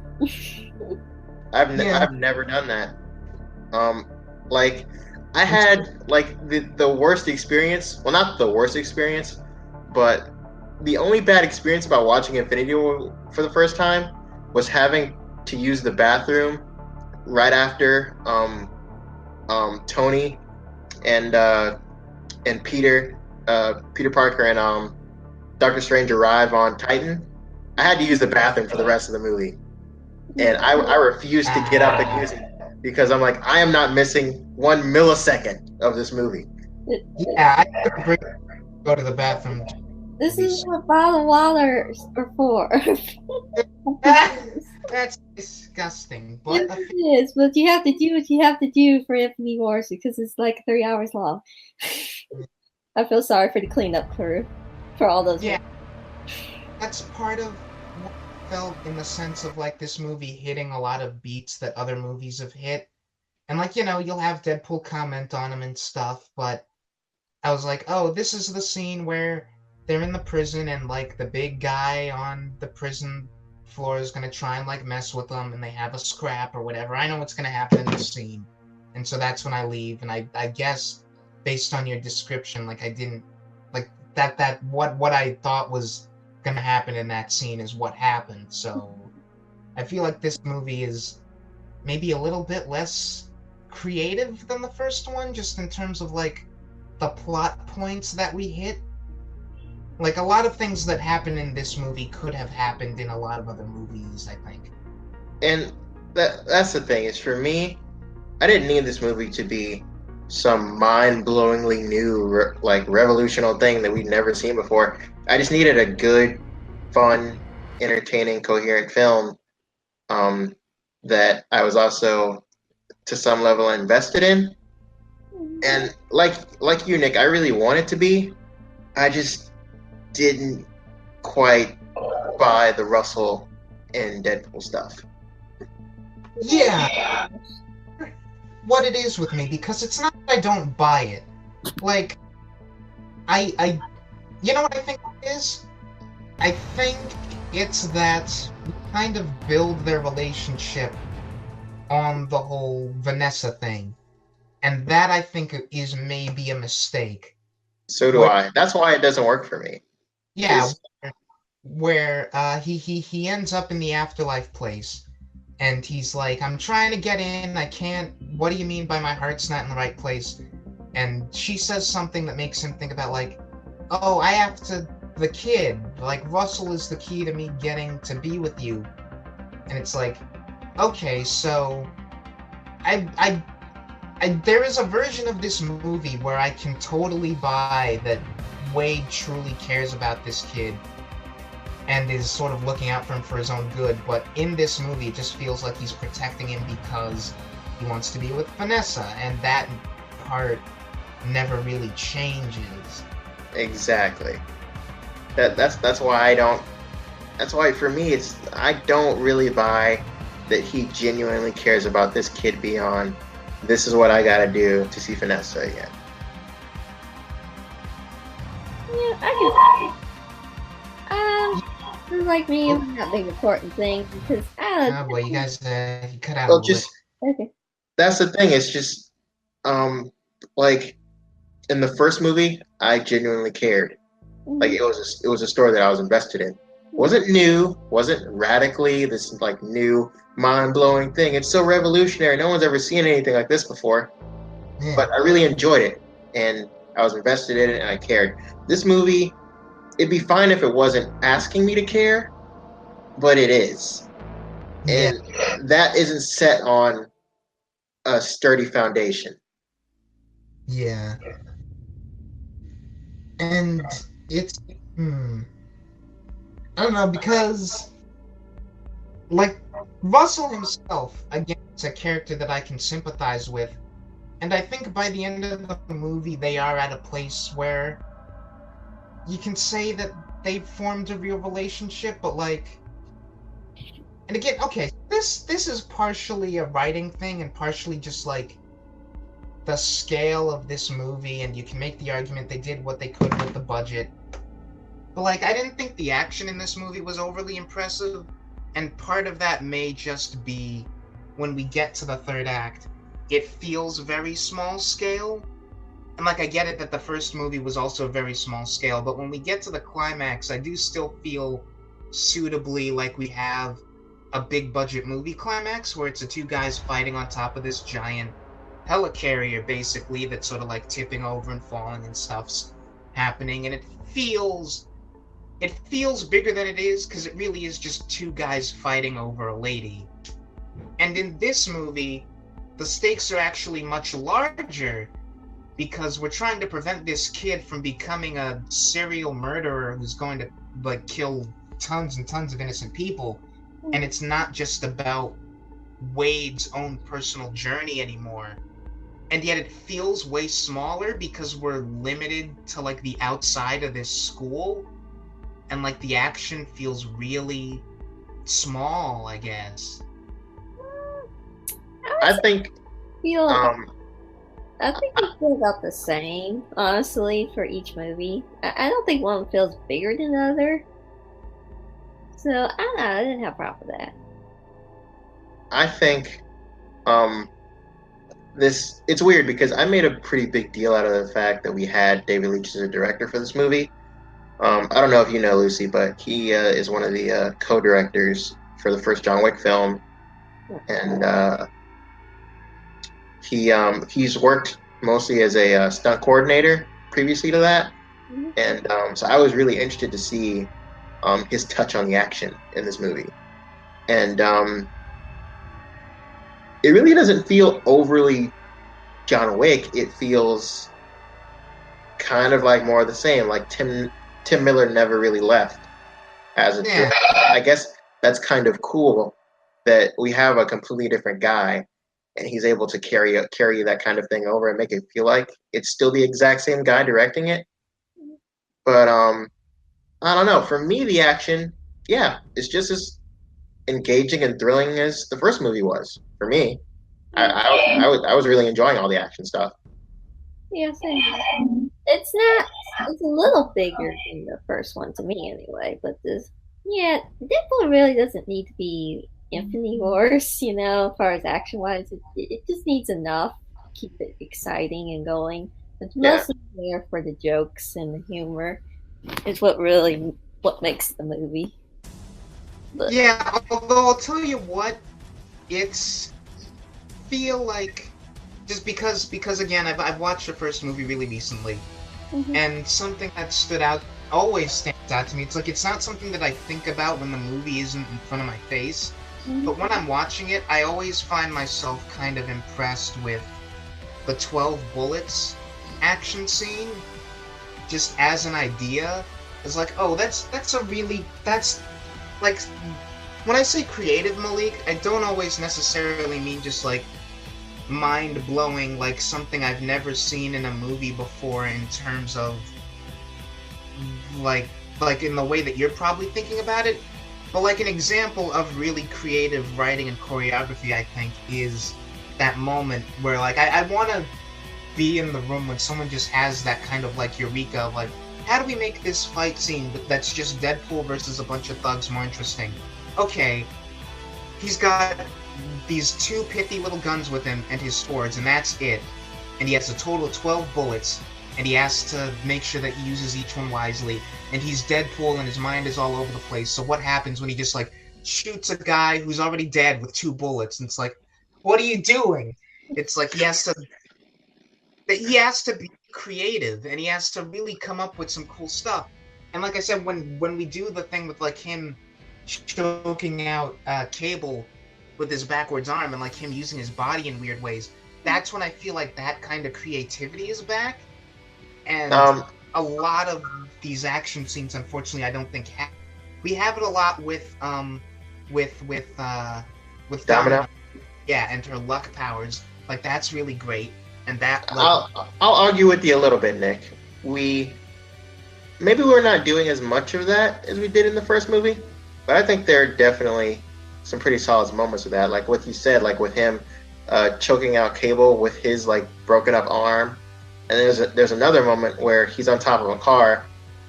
I've Yeah. never done that. Like, I had, like, the worst experience. Well, not the worst experience, but the only bad experience about watching Infinity War for the first time was having to use the bathroom right after Tony and Peter Peter Parker and Doctor Strange arrive on Titan, I had to use the bathroom for the rest of the movie, and I refused to get up and use it because I'm like, I am not missing 1 millisecond of this movie. Yeah, I could bring go to the bathroom. This is what bottled water are for. That's disgusting. Yes, But it is, but you have to do what you have to do for Infinity Wars because it's like 3 hours long. I feel sorry for the cleanup crew for all those. yeah, that's part of what I felt in the sense of like this movie hitting a lot of beats that other movies have hit. And like, you'll have Deadpool comment on them and stuff, but I was like, oh, this is the scene where they're in the prison and like the big guy on the prison floor is gonna try and like mess with them and they have a scrap or whatever. I know what's gonna happen in this scene. And so that's when I leave. And I guess based on your description, like I didn't like that what I thought was gonna happen in that scene is what happened. So I feel like this movie is maybe a little bit less creative than the first one, just in terms of like the plot points that we hit. Like a lot of things that happen in this movie could have happened in a lot of other movies, I think. And that's the thing, is for me, I didn't need this movie to be some mind-blowingly new, like revolutionary thing that we'd never seen before. I just needed a good, fun, entertaining, coherent film that I was also to some level invested in. And like you, Nick, I really want it to be. I just didn't quite buy the Russell and Deadpool stuff. Yeah, what it is with me, because it's not that I don't buy it. Like, I you know what I think it is? I think it's that we kind of build their relationship on the whole Vanessa thing. And that I think is maybe a mistake. So do I. That's why it doesn't work for me. Yeah, where he ends up in the afterlife place, and he's like, I'm trying to get in, I can't. What do you mean by my heart's not in the right place? And she says something that makes him think about like, oh, I have to. The kid, like Russell is the key to me getting to be with you, and it's like, okay, so I there is a version of this movie where I can totally buy that Wade truly cares about this kid and is sort of looking out for him for his own good, but in this movie it just feels like he's protecting him because he wants to be with Vanessa, and that part never really changes. Exactly. That's why I don't. That's why for me I don't really buy that he genuinely cares about this kid beyond, this is what I gotta do to see Vanessa again. Yeah, I can. Like me, I'm not big important things because Oh boy, you guys you cut out Well, a just okay. that's the thing. It's just like in the first movie, I genuinely cared. Like it was a story that I was invested in. Wasn't new, wasn't radically this like new mind-blowing thing. It's so revolutionary. No one's ever seen anything like this before. Yeah. But I really enjoyed it, and I was invested in it, and I cared. This movie, it'd be fine if it wasn't asking me to care, but it is. And that isn't set on a sturdy foundation. Yeah. And it's I don't know, because like Russell himself, again, it's a character that I can sympathize with. And I think by the end of the movie they are at a place where you can say that they've formed a real relationship, but like, and again, okay, this is partially a writing thing and partially just like the scale of this movie, and you can make the argument they did what they could with the budget. But like, I didn't think the action in this movie was overly impressive, and part of that may just be when we get to the third act, it feels very small scale. And like, I get it that the first movie was also very small scale, but when we get to the climax, I do still feel suitably like we have a big budget movie climax where it's the two guys fighting on top of this giant helicarrier, basically, that's sort of like tipping over and falling and stuff's happening, and it feels bigger than it is because it really is just two guys fighting over a lady. And in this movie, the stakes are actually much larger because we're trying to prevent this kid from becoming a serial murderer who's going to like kill tons and tons of innocent people. And it's not just about Wade's own personal journey anymore. And yet it feels way smaller because we're limited to like the outside of this school, and like the action feels really small, I guess. I think feel I think we feel about the same, honestly, for each movie. I don't think one feels bigger than the other. So, I don't know, I didn't have a problem with that. I think it's weird because I made a pretty big deal out of the fact that we had David Leitch as a director for this movie. I don't know if you know Lucy, but he is one of the co-directors for the first John Wick film, and he's worked mostly as a stunt coordinator previously to that, and so I was really interested to see his touch on the action in this movie, and it really doesn't feel overly John Wick. It feels kind of like more of the same. Like Tim Miller never really left as a director. I guess that's kind of cool that we have a completely different guy, and he's able to carry that kind of thing over and make it feel like it's still the exact same guy directing it. But I don't know. For me, the action, yeah, it's just as engaging and thrilling as the first movie was. For me, I was really enjoying all the action stuff. Yeah, same. It's not. It's a little bigger than the first one to me, anyway. But Deadpool really doesn't need to be infinitely worse, as far as action wise. It just needs enough to keep it exciting and going. It's mostly there for the jokes and the humor. It's what makes the movie. But, yeah, although I'll tell you what, feel like just because again I've watched the first movie really recently, and something that always stands out to me. It's like it's not something that I think about when the movie isn't in front of my face, but when I'm watching it, I always find myself kind of impressed with the 12 bullets action scene, just as an idea. It's like, oh, that's like, when I say creative, Malik, I don't always necessarily mean just like mind-blowing, like something I've never seen in a movie before in terms of like in the way that you're probably thinking about it, but like an example of really creative writing and choreography, I think, is that moment where like I want to be in the room when someone just has that kind of like eureka of like, how do we make this fight scene that's just Deadpool versus a bunch of thugs more interesting? Okay, he's got these two pithy little guns with him and his swords, and that's it. And he has a total of 12 bullets, and he has to make sure that he uses each one wisely. And he's Deadpool, and his mind is all over the place. So what happens when he just like shoots a guy who's already dead with 2 bullets? And it's like, what are you doing? It's like he has to be creative, and he has to really come up with some cool stuff. And like I said, when we do the thing with like him choking out Cable with his backwards arm and like him using his body in weird ways, that's when I feel like that kind of creativity is back. And a lot of these action scenes, unfortunately, I don't think we have it a lot with Domino. Yeah, and her luck powers. Like, that's really great. And that I'll argue with you a little bit, Nick. Maybe we're not doing as much of that as we did in the first movie, but I think there are definitely some pretty solid moments of that. Like what you said, like with him choking out Cable with his like broken up arm, and there's another moment where he's on top of a car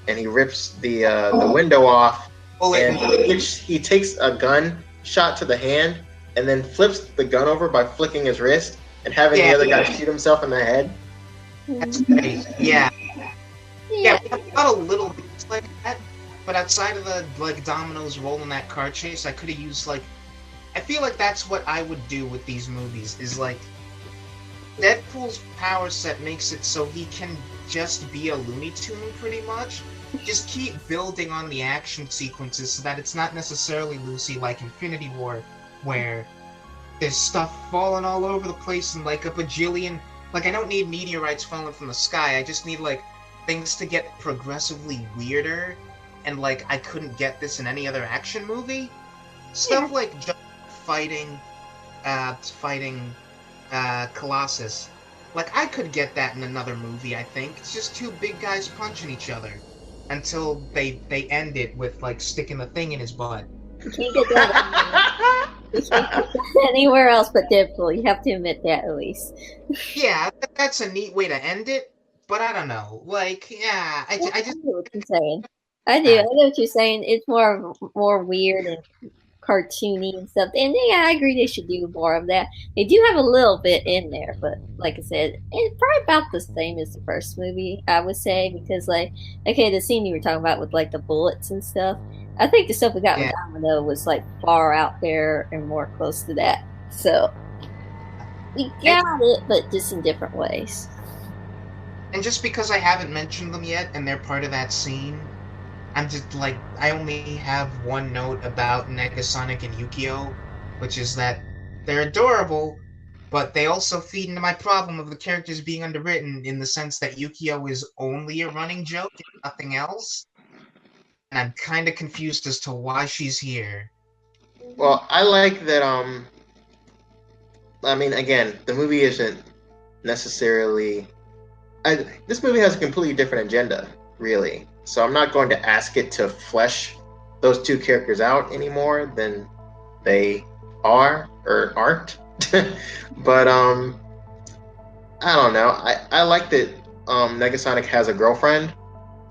and he rips the window off, and he takes a gun shot to the hand and then flips the gun over by flicking his wrist and having the other guy shoot himself in the head. That's great. Yeah, we have a lot of little bits like that, but outside of the like Domino's role in that car chase, I could have used like I feel like that's what I would do with these movies, is like, Deadpool's power set makes it so he can just be a Looney Tune pretty much. Just keep building on the action sequences so that it's not necessarily Lucy like Infinity War, where there's stuff falling all over the place and like a bajillion. Like, I don't need meteorites falling from the sky. I just need like things to get progressively weirder, and like I couldn't get this in any other action movie. Stuff like just fighting Colossus. Like, I could get that in another movie, I think. It's just two big guys punching each other until they end it with, like, sticking the thing in his butt. You can't get that anywhere else but Deadpool. You have to admit that, at least. Yeah, that's a neat way to end it, but I don't know. Like, yeah, I just... know what you're saying. I do. I know what you're saying. It's more weird and cartoony and stuff. And yeah, I agree they should do more of that. They do have a little bit in there, but like I said, it's probably about the same as the first movie, I would say, because like, okay, the scene you were talking about with like the bullets and stuff, I think the stuff we got with Domino was like far out there and more close to that. So we got it, but just in different ways. And just because I haven't mentioned them yet and they're part of that scene, I'm just like, I only have one note about Negasonic and Yukio, which is that they're adorable, but they also feed into my problem of the characters being underwritten, in the sense that Yukio is only a running joke and nothing else. And I'm kind of confused as to why she's here. Well, I like that, I mean, again, the movie isn't necessarily... this movie has a completely different agenda, really. So I'm not going to ask it to flesh those two characters out any more than they are or aren't. But I don't know. I like that Negasonic has a girlfriend,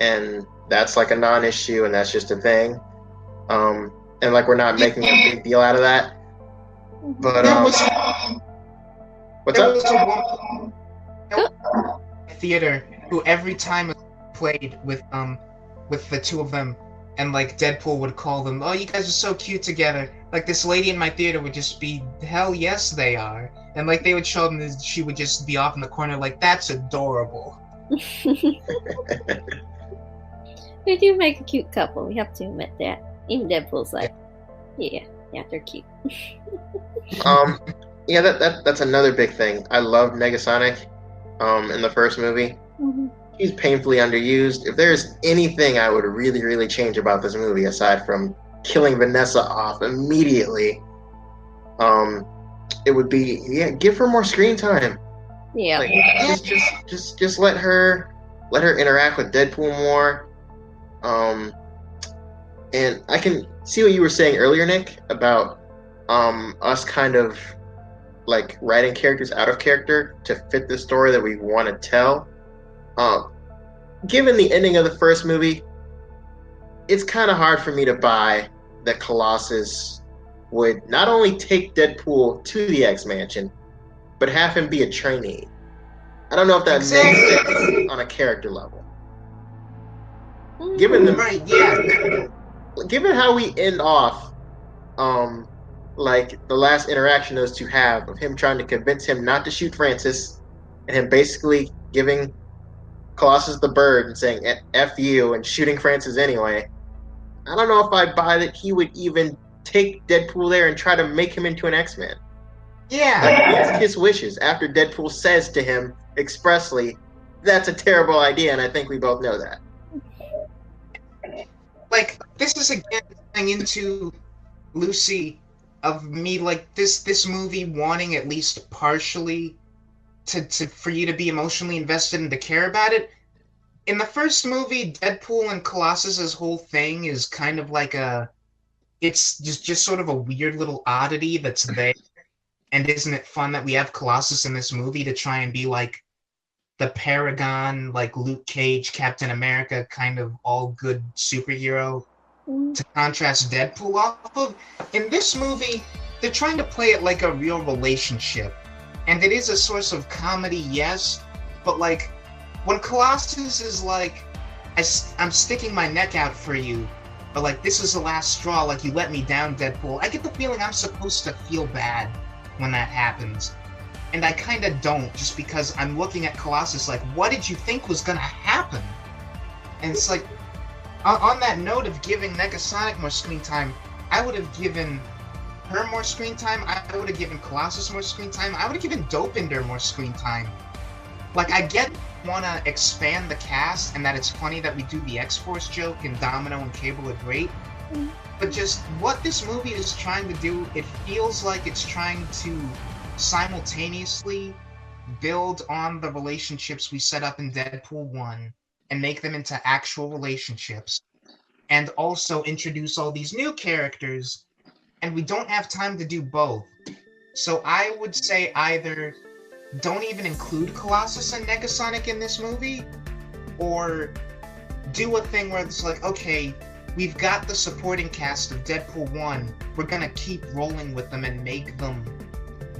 and that's like a non-issue, and that's just a thing. And like, we're not making a big deal out of that. But what's up? Was a woman in theater who every time played with the two of them, and like Deadpool would call them, "Oh, you guys are so cute together." Like, this lady in my theater would just be, "Hell yes, they are." And like, they would show them, and she would just be off in the corner like, "That's adorable." They do make a cute couple. We have to admit that. Even Deadpool's like, yeah, they're cute. Yeah, that's another big thing. I love Negasonic in the first movie. Mm-hmm. He's painfully underused. If there's anything I would really, really change about this movie, aside from killing Vanessa off immediately, it would be, give her more screen time. Yeah. Like, just let her interact with Deadpool more. And I can see what you were saying earlier, Nick, about us kind of like writing characters out of character to fit the story that we want to tell. Given the ending of the first movie, it's kind of hard for me to buy that Colossus would not only take Deadpool to the X-Mansion, but have him be a trainee. I don't know if that makes sense on a character level. Given how we end off, like the last interaction those two have, of him trying to convince him not to shoot Francis, and him basically giving Colossus the bird and saying "F you" and shooting Francis anyway. I don't know if I buy that he would even take Deadpool there and try to make him into an X-Man. Yeah. Against his wishes, after Deadpool says to him expressly, "That's a terrible idea," and I think we both know that. Like, this is again going into Lucy of me, like, this movie wanting at least partially to for you to be emotionally invested and to care about it. In the first movie, Deadpool and Colossus's whole thing is kind of like it's just sort of a weird little oddity that's there. And isn't it fun that we have Colossus in this movie to try and be like the paragon, like Luke Cage, Captain America, kind of all good superhero to contrast Deadpool off of? In this movie, they're trying to play it like a real relationship. And it is a source of comedy, yes, but like, when Colossus is like, "I'm sticking my neck out for you," or like, this is the last straw, like, you let me down, Deadpool. I get the feeling I'm supposed to feel bad when that happens. And I kind of don't, just because I'm looking at Colossus like, what did you think was going to happen? And it's like, on that note of giving Negasonic more screen time, I would have given her more screen time, I would have given Colossus more screen time, I would have given Dopinder more screen time. Like, I get want to expand the cast, and that it's funny that we do the X-Force joke, and Domino and Cable are great, but just what this movie is trying to do, it feels like it's trying to simultaneously build on the relationships we set up in Deadpool 1 and make them into actual relationships, and also introduce all these new characters, and we don't have time to do both. So I would say either don't even include Colossus and Negasonic in this movie, or do a thing where it's like, okay, we've got the supporting cast of Deadpool 1, we're gonna keep rolling with them and make them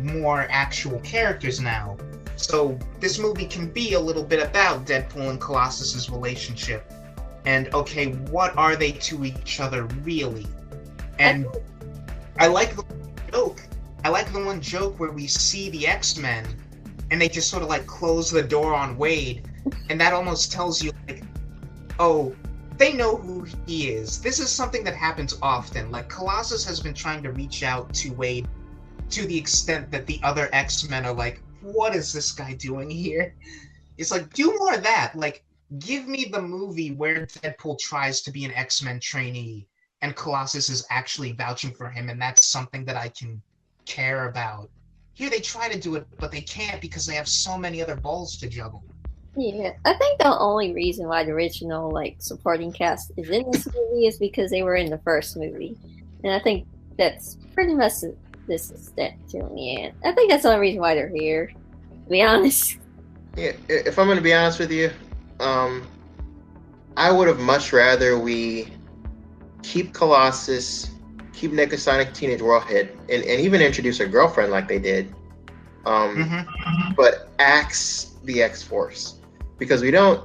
more actual characters now. So this movie can be a little bit about Deadpool and Colossus's relationship, and okay, what are they to each other really? And I like the joke. I like the one joke where we see the X-Men and they just sort of like close the door on Wade, and that almost tells you like, oh, they know who he is. This is something that happens often. Like, Colossus has been trying to reach out to Wade to the extent that the other X-Men are like, what is this guy doing here? It's like, do more of that. Like, give me the movie where Deadpool tries to be an X-Men trainee and Colossus is actually vouching for him, and that's something that I can care about. Here they try to do it, but they can't because they have so many other balls to juggle. Yeah, I think the only reason why the original like supporting cast is in this movie is because they were in the first movie, and I think that's pretty much this extent to me. And I think that's the only reason why they're here. To be honest. Yeah, if I'm going to be honest with you, I would have much rather we keep Colossus, keep Negasonic Teenage Warhead, and even introduce a girlfriend like they did, but axe the X-Force, because we don't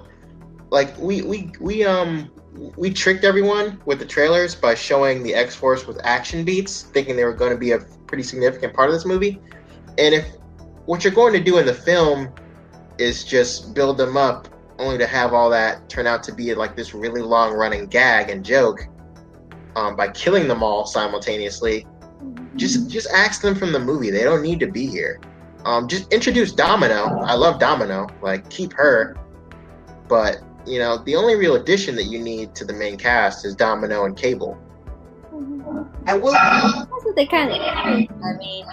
like we tricked everyone with the trailers by showing the X-Force with action beats, thinking they were going to be a pretty significant part of this movie. And if what you're going to do in the film is just build them up, only to have all that turn out to be like this really long running gag and joke, by killing them all simultaneously, just ask them from the movie. They don't need to be here. Just introduce Domino. I love Domino. Like, keep her. But, you know, the only real addition that you need to the main cast is Domino and Cable. I will. That's what they kind of. I mean,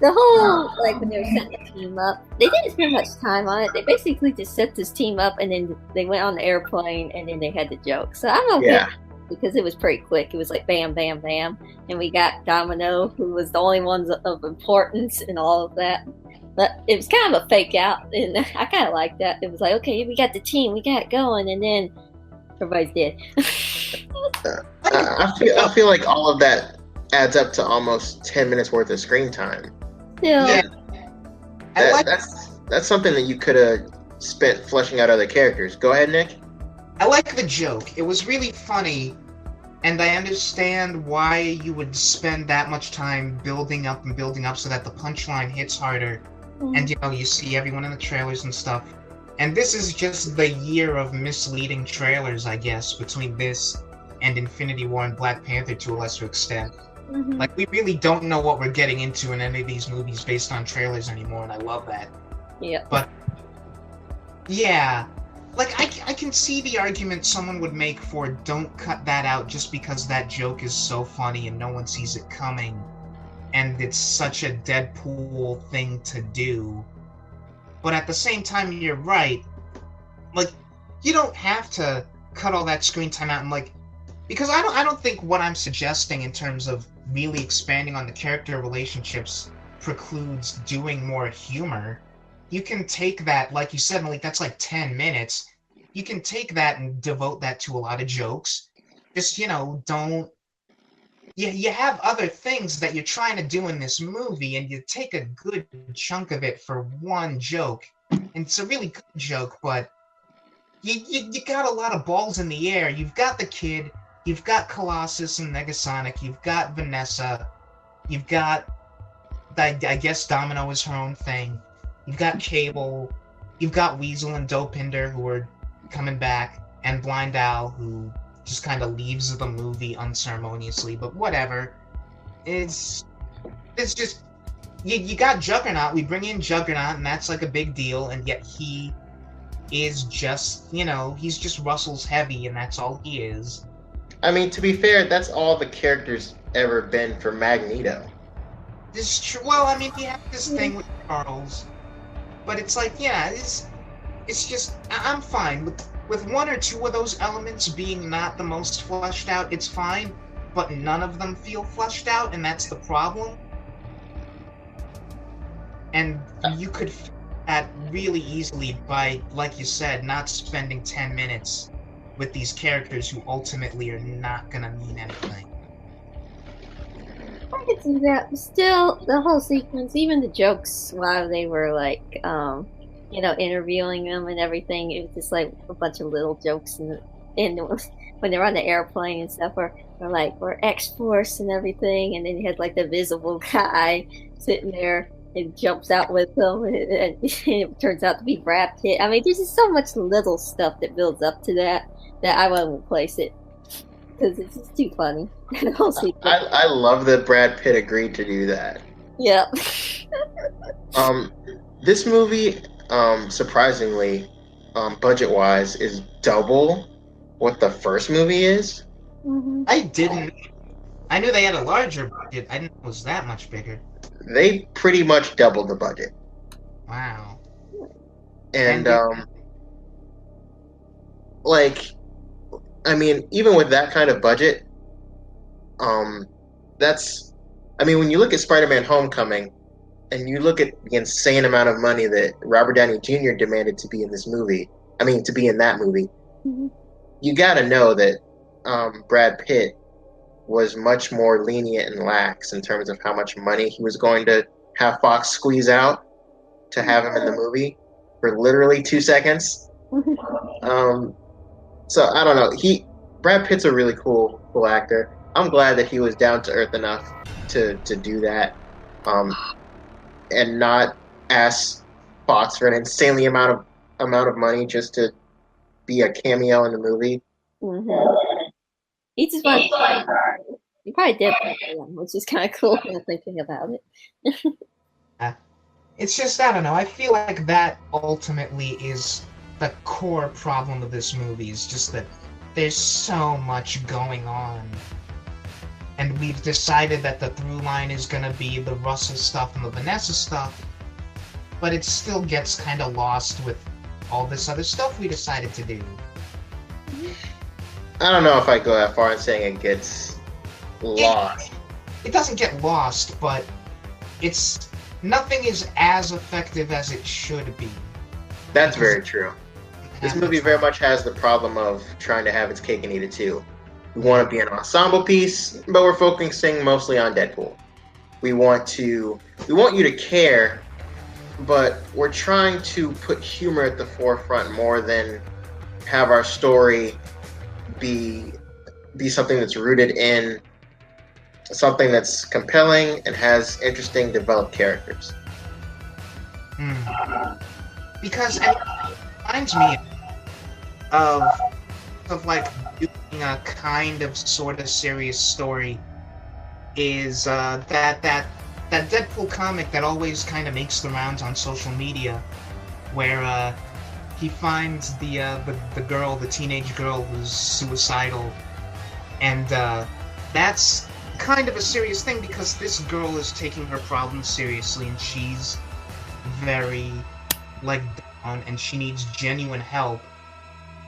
the whole like when they were setting the team up, they didn't spend much time on it. They basically just set this team up, and then they went on the airplane, and then they had the joke. So I'm okay. Yeah. Because it was pretty quick. It was like bam, bam, bam. And we got Domino, who was the only one of importance and all of that. But it was kind of a fake out, and I kind of liked that. It was like, okay, we got the team, we got it going, and then everybody's dead. I feel like all of that adds up to almost 10 minutes worth of screen time. Yeah. That's something that you could have spent fleshing out other characters. Go ahead, Nick. I like the joke. It was really funny, and I understand why you would spend that much time building up so that the punchline hits harder. And, you know, you see everyone in the trailers and stuff. And this is just the year of misleading trailers, I guess, between this and Infinity War and Black Panther to a lesser extent. Like, we really don't know what we're getting into in any of these movies based on trailers anymore, and I love that. Yeah. But, yeah. Like, I can see the argument someone would make for don't cut that out just because that joke is so funny and no one sees it coming, and it's such a Deadpool thing to do. But at the same time, you're right. Like, you don't have to cut all that screen time out and, like, because I don't think what I'm suggesting in terms of really expanding on the character relationships precludes doing more humor. You can take that, like you said, like, that's like 10 minutes. You can take that and devote that to a lot of jokes. Just, you know, don't... You have other things that you're trying to do in this movie, and you take a good chunk of it for one joke. And it's a really good joke, but you got a lot of balls in the air. You've got the kid. you've got Colossus and Negasonic, you've got Vanessa, you've got, I guess Domino is her own thing, you've got Cable, you've got Weasel and Dopinder who are coming back, and Blind Owl who just kind of leaves the movie unceremoniously, but whatever. It's just, you got Juggernaut, we bring in Juggernaut, and that's like a big deal, and yet he is just, he's just Russell's heavy, and that's all he is. I mean, to be fair, that's all the character's ever been for Magneto. This is true. Well, I mean, he had this thing with Charles, but it's like, yeah, it's just, I'm fine with one or two of those elements being not the most fleshed out. It's fine, but none of them feel fleshed out, and that's the problem. And you could fix that really easily by, like you said, not spending 10 minutes with these characters who ultimately are not gonna mean anything. I could see that, but still, the whole sequence, even the jokes while they were like, interviewing them and everything, it was just like a bunch of little jokes, and when they're on the airplane and stuff, or like, we're X-Force and everything, and then you had like the visible guy sitting there and jumps out with them, and it turns out to be Brad Pitt. I mean, there's just so much little stuff that builds up to that I won't replace it because it's just too funny. The whole sequence. I love that Brad Pitt agreed to do that. Yeah. This movie, surprisingly, budget-wise, is double what the first movie is. Mm-hmm. I knew they had a larger budget. I didn't know it was that much bigger. They pretty much doubled the budget. Wow. And, I mean, even with that kind of budget, when you look at Spider-Man Homecoming, and you look at the insane amount of money that Robert Downey Jr. demanded to be in that movie, mm-hmm. You gotta know that Brad Pitt was much more lenient and lax in terms of how much money he was going to have Fox squeeze out to have him in the movie for literally 2 seconds. So I don't know. Brad Pitt's a really cool actor. I'm glad that he was down to earth enough to do that, and not ask Fox for an insanely amount of money just to be a cameo in the movie. Mm-hmm. He just wanted to he probably did, which is kind of cool thinking about it. It's just, I don't know, I feel like that ultimately is the core problem of this movie, is just that there's so much going on. And we've decided that the through line is going to be the Russell stuff and the Vanessa stuff, but it still gets kind of lost with all this other stuff we decided to do. I don't know if I go that far in saying it gets lost. It doesn't get lost, but nothing is as effective as it should be. That's very true. This movie very much has the problem of trying to have its cake and eat it too. We want to be an ensemble piece, but we're focusing mostly on Deadpool. We want you to care, but we're trying to put humor at the forefront more than have our story be something that's rooted in something that's compelling and has interesting developed characters. Because it reminds me of like doing a kind of sort of serious story is that Deadpool comic that always kind of makes the rounds on social media, where he finds the girl, the teenage girl who's suicidal, and that's kind of a serious thing because this girl is taking her problems seriously, and she's very down, and she needs genuine help.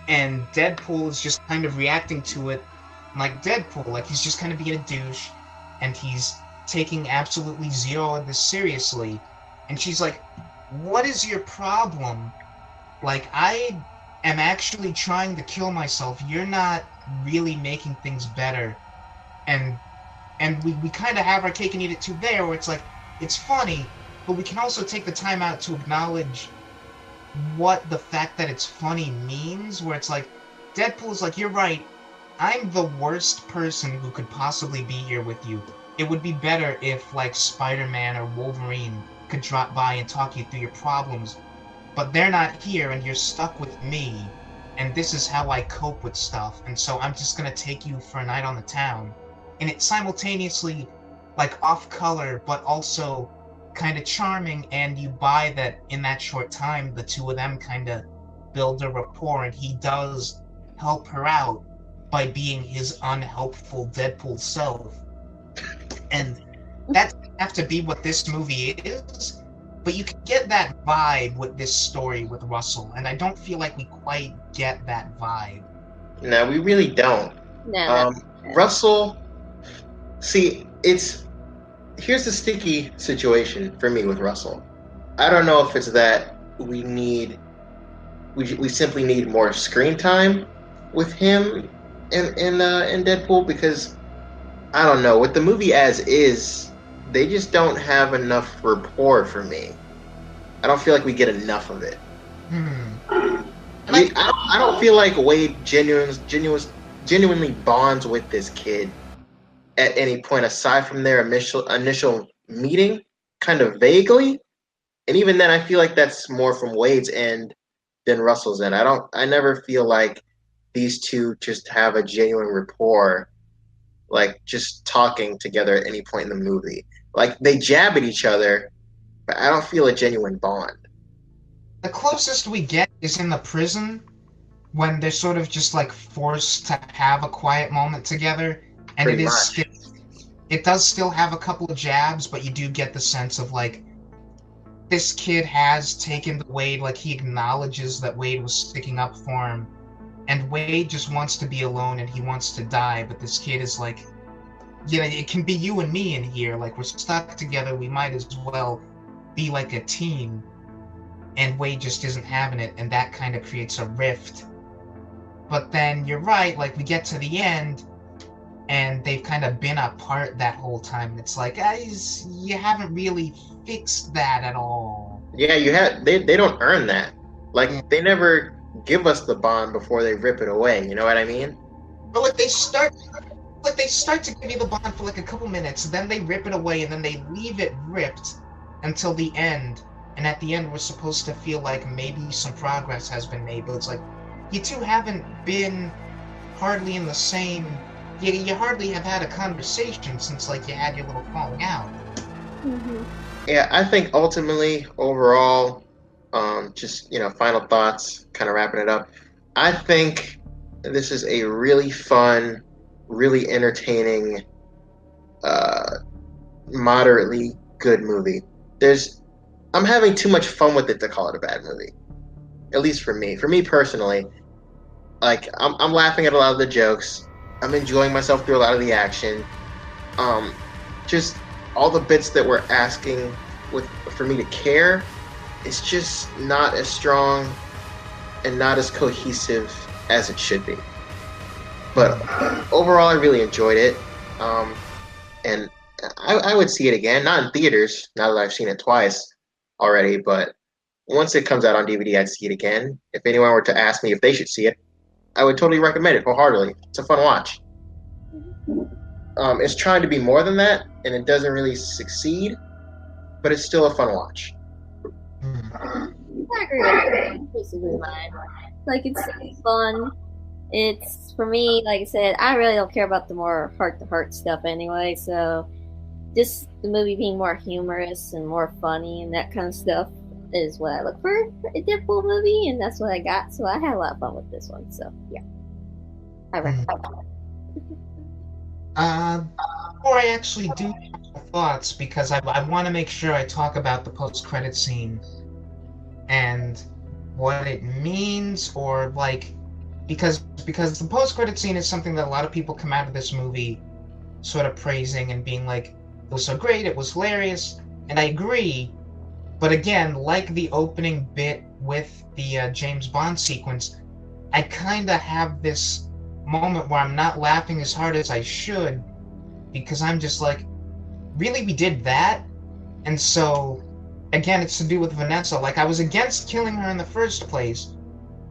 And Deadpool is just kind of reacting to it like Deadpool, like he's just kind of being a douche, and he's taking absolutely zero of this seriously. And she's like, what is your problem? Like, I am actually trying to kill myself. You're not really making things better. And we kind of have our cake and eat it too there, where it's like, it's funny, but we can also take the time out to acknowledge what the fact that it's funny means, where it's like, Deadpool's like, you're right, I'm the worst person who could possibly be here with you. It would be better if, like, Spider-Man or Wolverine could drop by and talk you through your problems, but they're not here and you're stuck with me, and this is how I cope with stuff, and so I'm just gonna take you for a night on the town. And it's simultaneously, like, off-color, but also kind of charming, and you buy that in that short time, the two of them kind of build a rapport, and he does help her out by being his unhelpful Deadpool self. And that doesn't have to be what this movie is, but you can get that vibe with this story with Russell, and I don't feel like we quite get that vibe. No, we really don't. No, Russell, see, here's the sticky situation for me with Russell. I don't know if it's that we simply need more screen time with him in Deadpool, because I don't know, with the movie as is, they just don't have enough rapport for me. I don't feel like we get enough of it. I don't feel like Wade genuinely bonds with this kid at any point aside from their initial meeting, kind of vaguely. And even then, I feel like that's more from Wade's end than Russell's end. I never feel like these two just have a genuine rapport, like just talking together at any point in the movie. Like they jab at each other, but I don't feel a genuine bond. The closest we get is in the prison, when they're sort of just like forced to have a quiet moment together, and Pretty much. it does still have a couple of jabs, but you do get the sense of like this kid has taken the Wade, like he acknowledges that Wade was sticking up for him, and Wade just wants to be alone and he wants to die, but this kid is like, you know, it can be you and me in here, like we're stuck together, we might as well be like a team, and Wade just isn't having it, and that kind of creates a rift. But then you're right, like we get to the end and they've kind of been apart that whole time, and it's like, guys, you haven't really fixed that at all. Yeah, they don't earn that. Like they never give us the bond before they rip it away. You know what I mean? But they start to give you the bond for like a couple minutes, then they rip it away, and then they leave it ripped until the end. And at the end, we're supposed to feel like maybe some progress has been made, but it's like, you two haven't been hardly in the same. You hardly have had a conversation since like you had your little falling out. Mm-hmm. Yeah, I think ultimately, overall, just final thoughts, kind of wrapping it up. I think this is a really fun, really entertaining, moderately good movie. I'm having too much fun with it to call it a bad movie. At least for me. For me personally, like I'm laughing at a lot of the jokes. I'm enjoying myself through a lot of the action. Just all the bits that we're asking for me to care, it's just not as strong and not as cohesive as it should be. But overall, I really enjoyed it, and I would see it again. Not in theaters, now that I've seen it twice already, but once it comes out on DVD, I'd see it again. If anyone were to ask me if they should see it, I would totally recommend it wholeheartedly. It's a fun watch. It's trying to be more than that, and it doesn't really succeed, but it's still a fun watch. I agree with you. Basically, mine. Like it's fun. It's for me, like I said, I really don't care about the more heart-to-heart stuff anyway. So, just the movie being more humorous and more funny and that kind of stuff is what I look for a Deadpool movie, and that's what I got. So I had a lot of fun with this one. So yeah, I recommend it. Before I actually do thoughts, because I want to make sure I talk about the post-credit scene and what it means, or like, because the post-credit scene is something that a lot of people come out of this movie sort of praising and being like, it was so great, it was hilarious, and I agree. But again, like the opening bit with the James Bond sequence, I kind of have this moment where I'm not laughing as hard as I should, because I'm just like, really, we did that? And so, again, it's to do with Vanessa. Like, I was against killing her in the first place,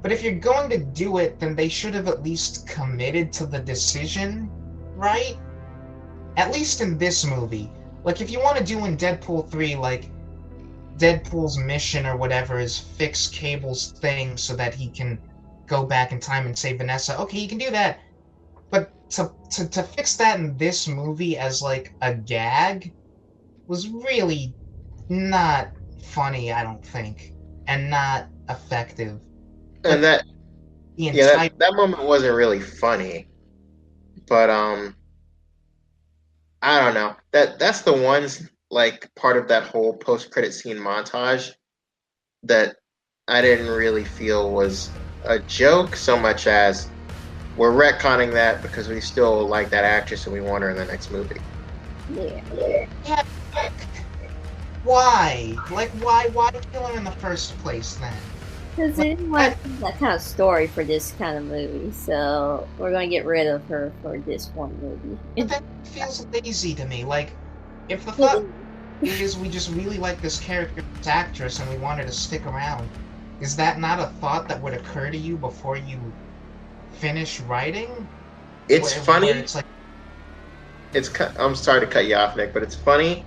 But if you're going to do it, then they should have at least committed to the decision, right? At least in this movie. Like, if you want to do in Deadpool 3, like, Deadpool's mission or whatever is fix Cable's thing so that he can go back in time and save Vanessa, okay, you can do that. But to fix that in this movie as, like, a gag was really not funny, I don't think, and not effective. And that that moment wasn't really funny, but I don't know. That's the ones, like, part of that whole post-credit scene montage that I didn't really feel was a joke so much as we're retconning that because we still like that actress and we want her in the next movie. Yeah. Why? Like, why kill her in the first place then? Because they didn't want that kind of story for this kind of movie, so we're going to get rid of her for this one movie. But that feels lazy to me. Like, if the thought is we just really like this character, this actress, and we want her to stick around, is that not a thought that would occur to you before you finish writing? It's funny. It's like, I'm sorry to cut you off, Nick, but it's funny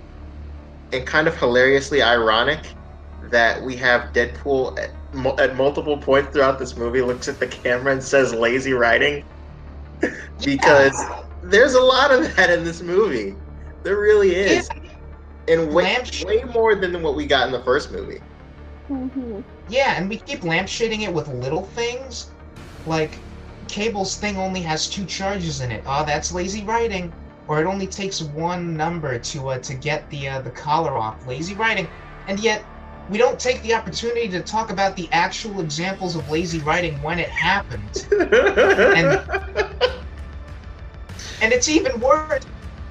and kind of hilariously ironic that we have Deadpool at multiple points throughout this movie looks at the camera and says lazy writing because there's a lot of that in this movie. There really is. And way more than what we got in the first movie. Mm-hmm. Yeah, and we keep lampshading it with little things. Like, Cable's thing only has 2 charges in it. Oh, that's lazy writing. Or it only takes 1 number to get the collar off. Lazy writing. And yet, we don't take the opportunity to talk about the actual examples of lazy writing when it happened. And it's even worse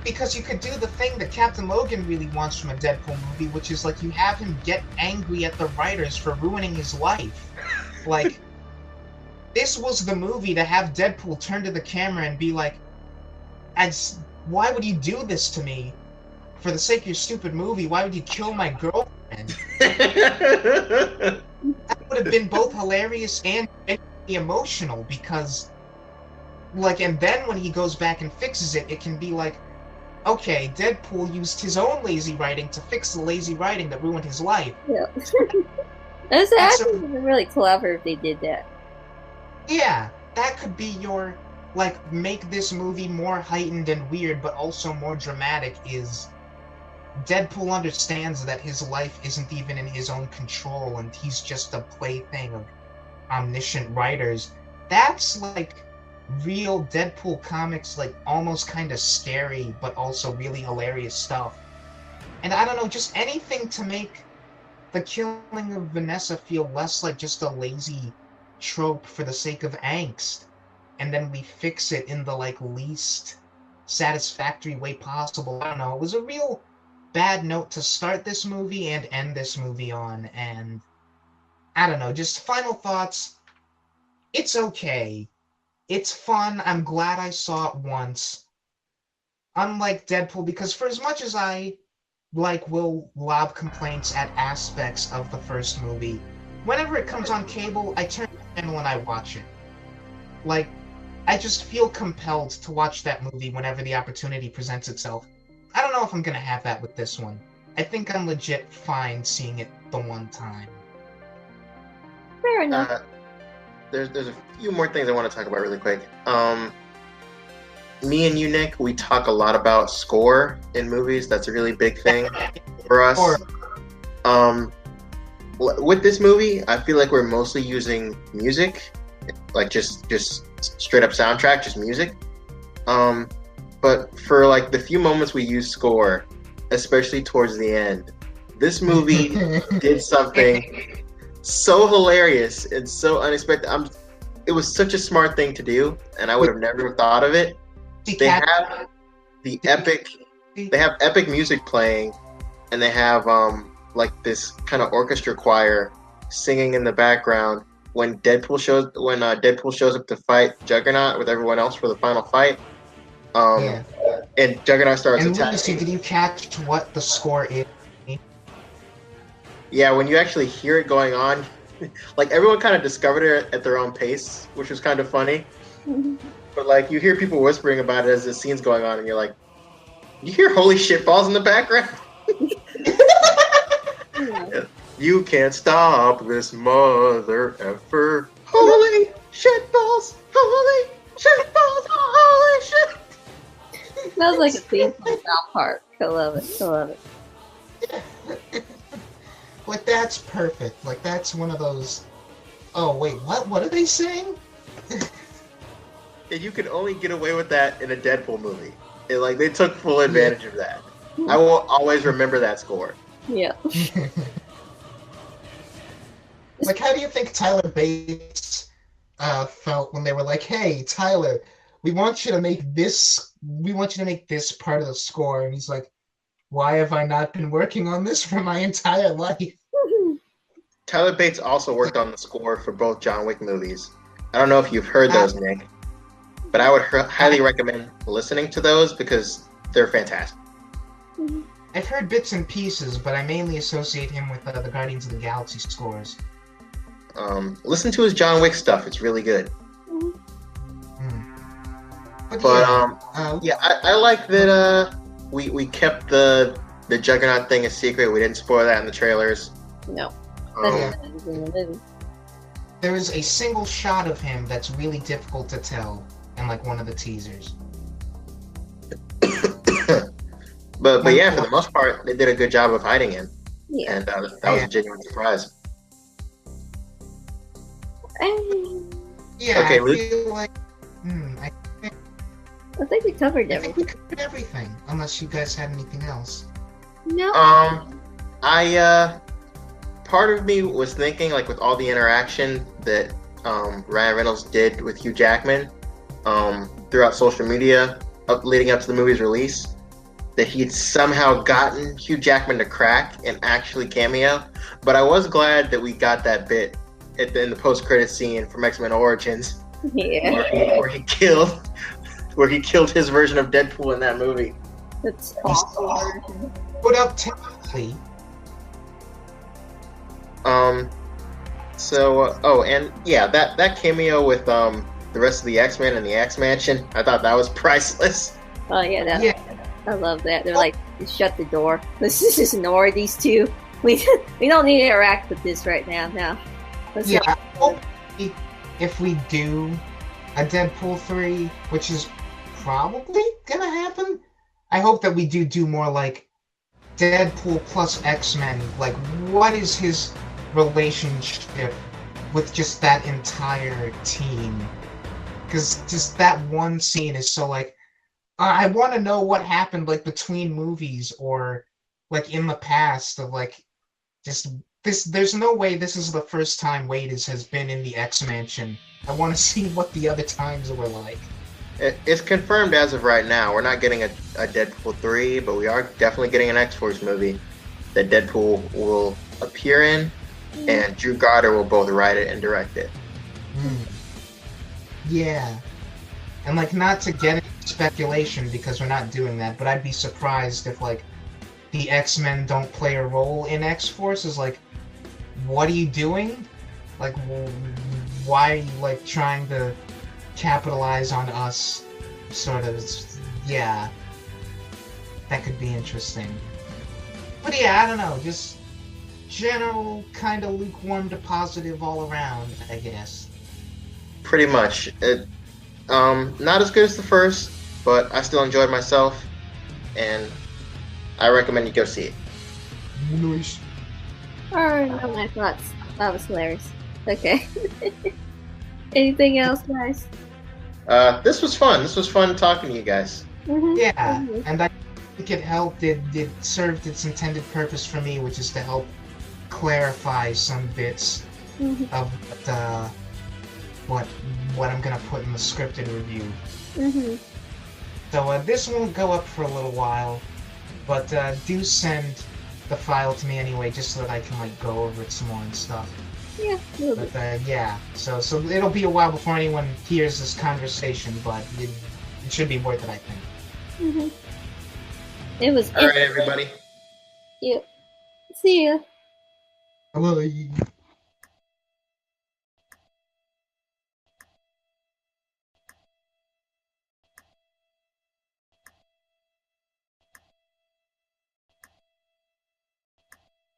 because you could do the thing that Captain Logan really wants from a Deadpool movie, which is, like, you have him get angry at the writers for ruining his life. Like, this was the movie to have Deadpool turn to the camera and be like, why would you do this to me? For the sake of your stupid movie, why would you kill my girlfriend? That would have been both hilarious and emotional because, like, and then when he goes back and fixes it, it can be like, okay, Deadpool used his own lazy writing to fix the lazy writing that ruined his life. Yeah. That's actually really clever if they did that. Yeah, that could be your, like, make this movie more heightened and weird, but also more dramatic is Deadpool understands that his life isn't even in his own control and he's just a plaything of omniscient writers. That's, like, real Deadpool comics, like, almost kind of scary, but also really hilarious stuff. And I don't know, just anything to make the killing of Vanessa feel less like just a lazy trope for the sake of angst. And then we fix it in the, like, least satisfactory way possible. I don't know, it was a real bad note to start this movie and end this movie on, and I don't know, just final thoughts. It's okay. It's fun. I'm glad I saw it once. Unlike Deadpool, because for as much as I, like, will lob complaints at aspects of the first movie, whenever it comes on cable, I turn the channel and I watch it. Like, I just feel compelled to watch that movie whenever the opportunity presents itself. I don't know if I'm gonna have that with this one. I think I'm legit fine seeing it the one time. Fair enough. There's a few more things I want to talk about really quick. Me and you, Nick, we talk a lot about score in movies. That's a really big thing for us. With this movie, I feel like we're mostly using music, like just straight up soundtrack, just music. But for, like, the few moments we use score, especially towards the end, this movie did something so hilarious and so unexpected. It was such a smart thing to do, and I would have never thought of it. They have epic music playing, and they have like this kind of orchestra choir singing in the background when Deadpool shows up to fight Juggernaut with everyone else for the final fight. And Juggernaut starts attacking. Lucy, did you catch what the score is? Yeah, when you actually hear it going on, Like everyone kind of discovered it at their own pace, which was kind of funny. But like you hear people whispering about it as the scene's going on, and you're like, you hear holy shit balls in the background? Yeah. You can't stop this mother effer. Holy shit balls! Holy shit balls! Holy shit! Smells like a theme from South Park. I love it. I love it. Like, that's perfect. Like, that's one of those... Oh, wait, what? What are they saying? And you can only get away with that in a Deadpool movie. And, like, they took full advantage of that. I will always remember that score. Yeah. Like, how do you think Tyler Bates felt when they were like, "Hey, Tyler, we want you to make this. We want you to make this part of the score," and he's like, "Why have I not been working on this for my entire life?" Tyler Bates also worked on the score for both John Wick movies. I don't know if you've heard those, Nick, but I would highly recommend listening to those because they're fantastic. I've heard bits and pieces, but I mainly associate him with the Guardians of the Galaxy scores. Listen to his John Wick stuff; it's really good. But yeah, I like that we kept the Juggernaut thing a secret. We didn't spoil that in the trailers. No. Um, That's in the movie. there is a single shot of him that's really difficult to tell in like one of the teasers. but yeah, for the most part, they did a good job of hiding him, Yeah. and that was a genuine surprise. Yeah, Okay, I Luke? feel like I think we covered I think we everything. covered everything, unless you guys had anything else. No. I part of me was thinking, like, with all the interaction that Ryan Reynolds did with Hugh Jackman throughout social media leading up to the movie's release, that he'd somehow gotten Hugh Jackman to crack and actually cameo. But I was glad that we got that bit in the post-credit scene from X-Men Origins, Yeah. where he killed his version of Deadpool in that movie. That's awesome. Put up technically. And yeah, that cameo with the rest of the X-Men and the X-Mansion, I thought that was priceless. Oh yeah, Yeah. I love that. They're like, shut the door. Let's just ignore these two. We don't need to interact with this right now. Now, let's Yeah, not- I hope if we do a Deadpool 3, which is probably gonna happen, I hope that we do more like Deadpool plus X-Men. Like, what is his relationship with just that entire team? Because just that one scene is so like, I want to know what happened like between movies or like in the past of like just this. There's no way this is the first time Wade has been in the X-Mansion. I want to see what the other times were like. It's confirmed as of right now. We're not getting a Deadpool 3, but we are definitely getting an X-Force movie that Deadpool will appear in, and Drew Goddard will both write it and direct it. Yeah. And like, not to get into speculation because we're not doing that, but I'd be surprised if like the X-Men don't play a role in X-Force. Is like, what are you doing? Like, why are you like trying to capitalize on us? Sort of, yeah. That could be interesting. But yeah, I don't know, just general kind of lukewarm to positive all around, I guess. Pretty much. Not as good as the first, but I still enjoyed myself, and I recommend you go see it. Nice. Alright, no, my thoughts. That was hilarious. Okay. Anything else, guys? This was fun. This was fun talking to you guys. Mm-hmm. Yeah, and I think it helped. It served its intended purpose for me, which is to help clarify some bits of what I'm gonna put in the scripted review. So this won't go up for a little while, but do send the file to me anyway, just so that I can like go over it some more and stuff. Yeah. But yeah, so it'll be a while before anyone hears this conversation, but it should be worth it, I think. It was. All right, everybody. Yeah. See ya. Bye.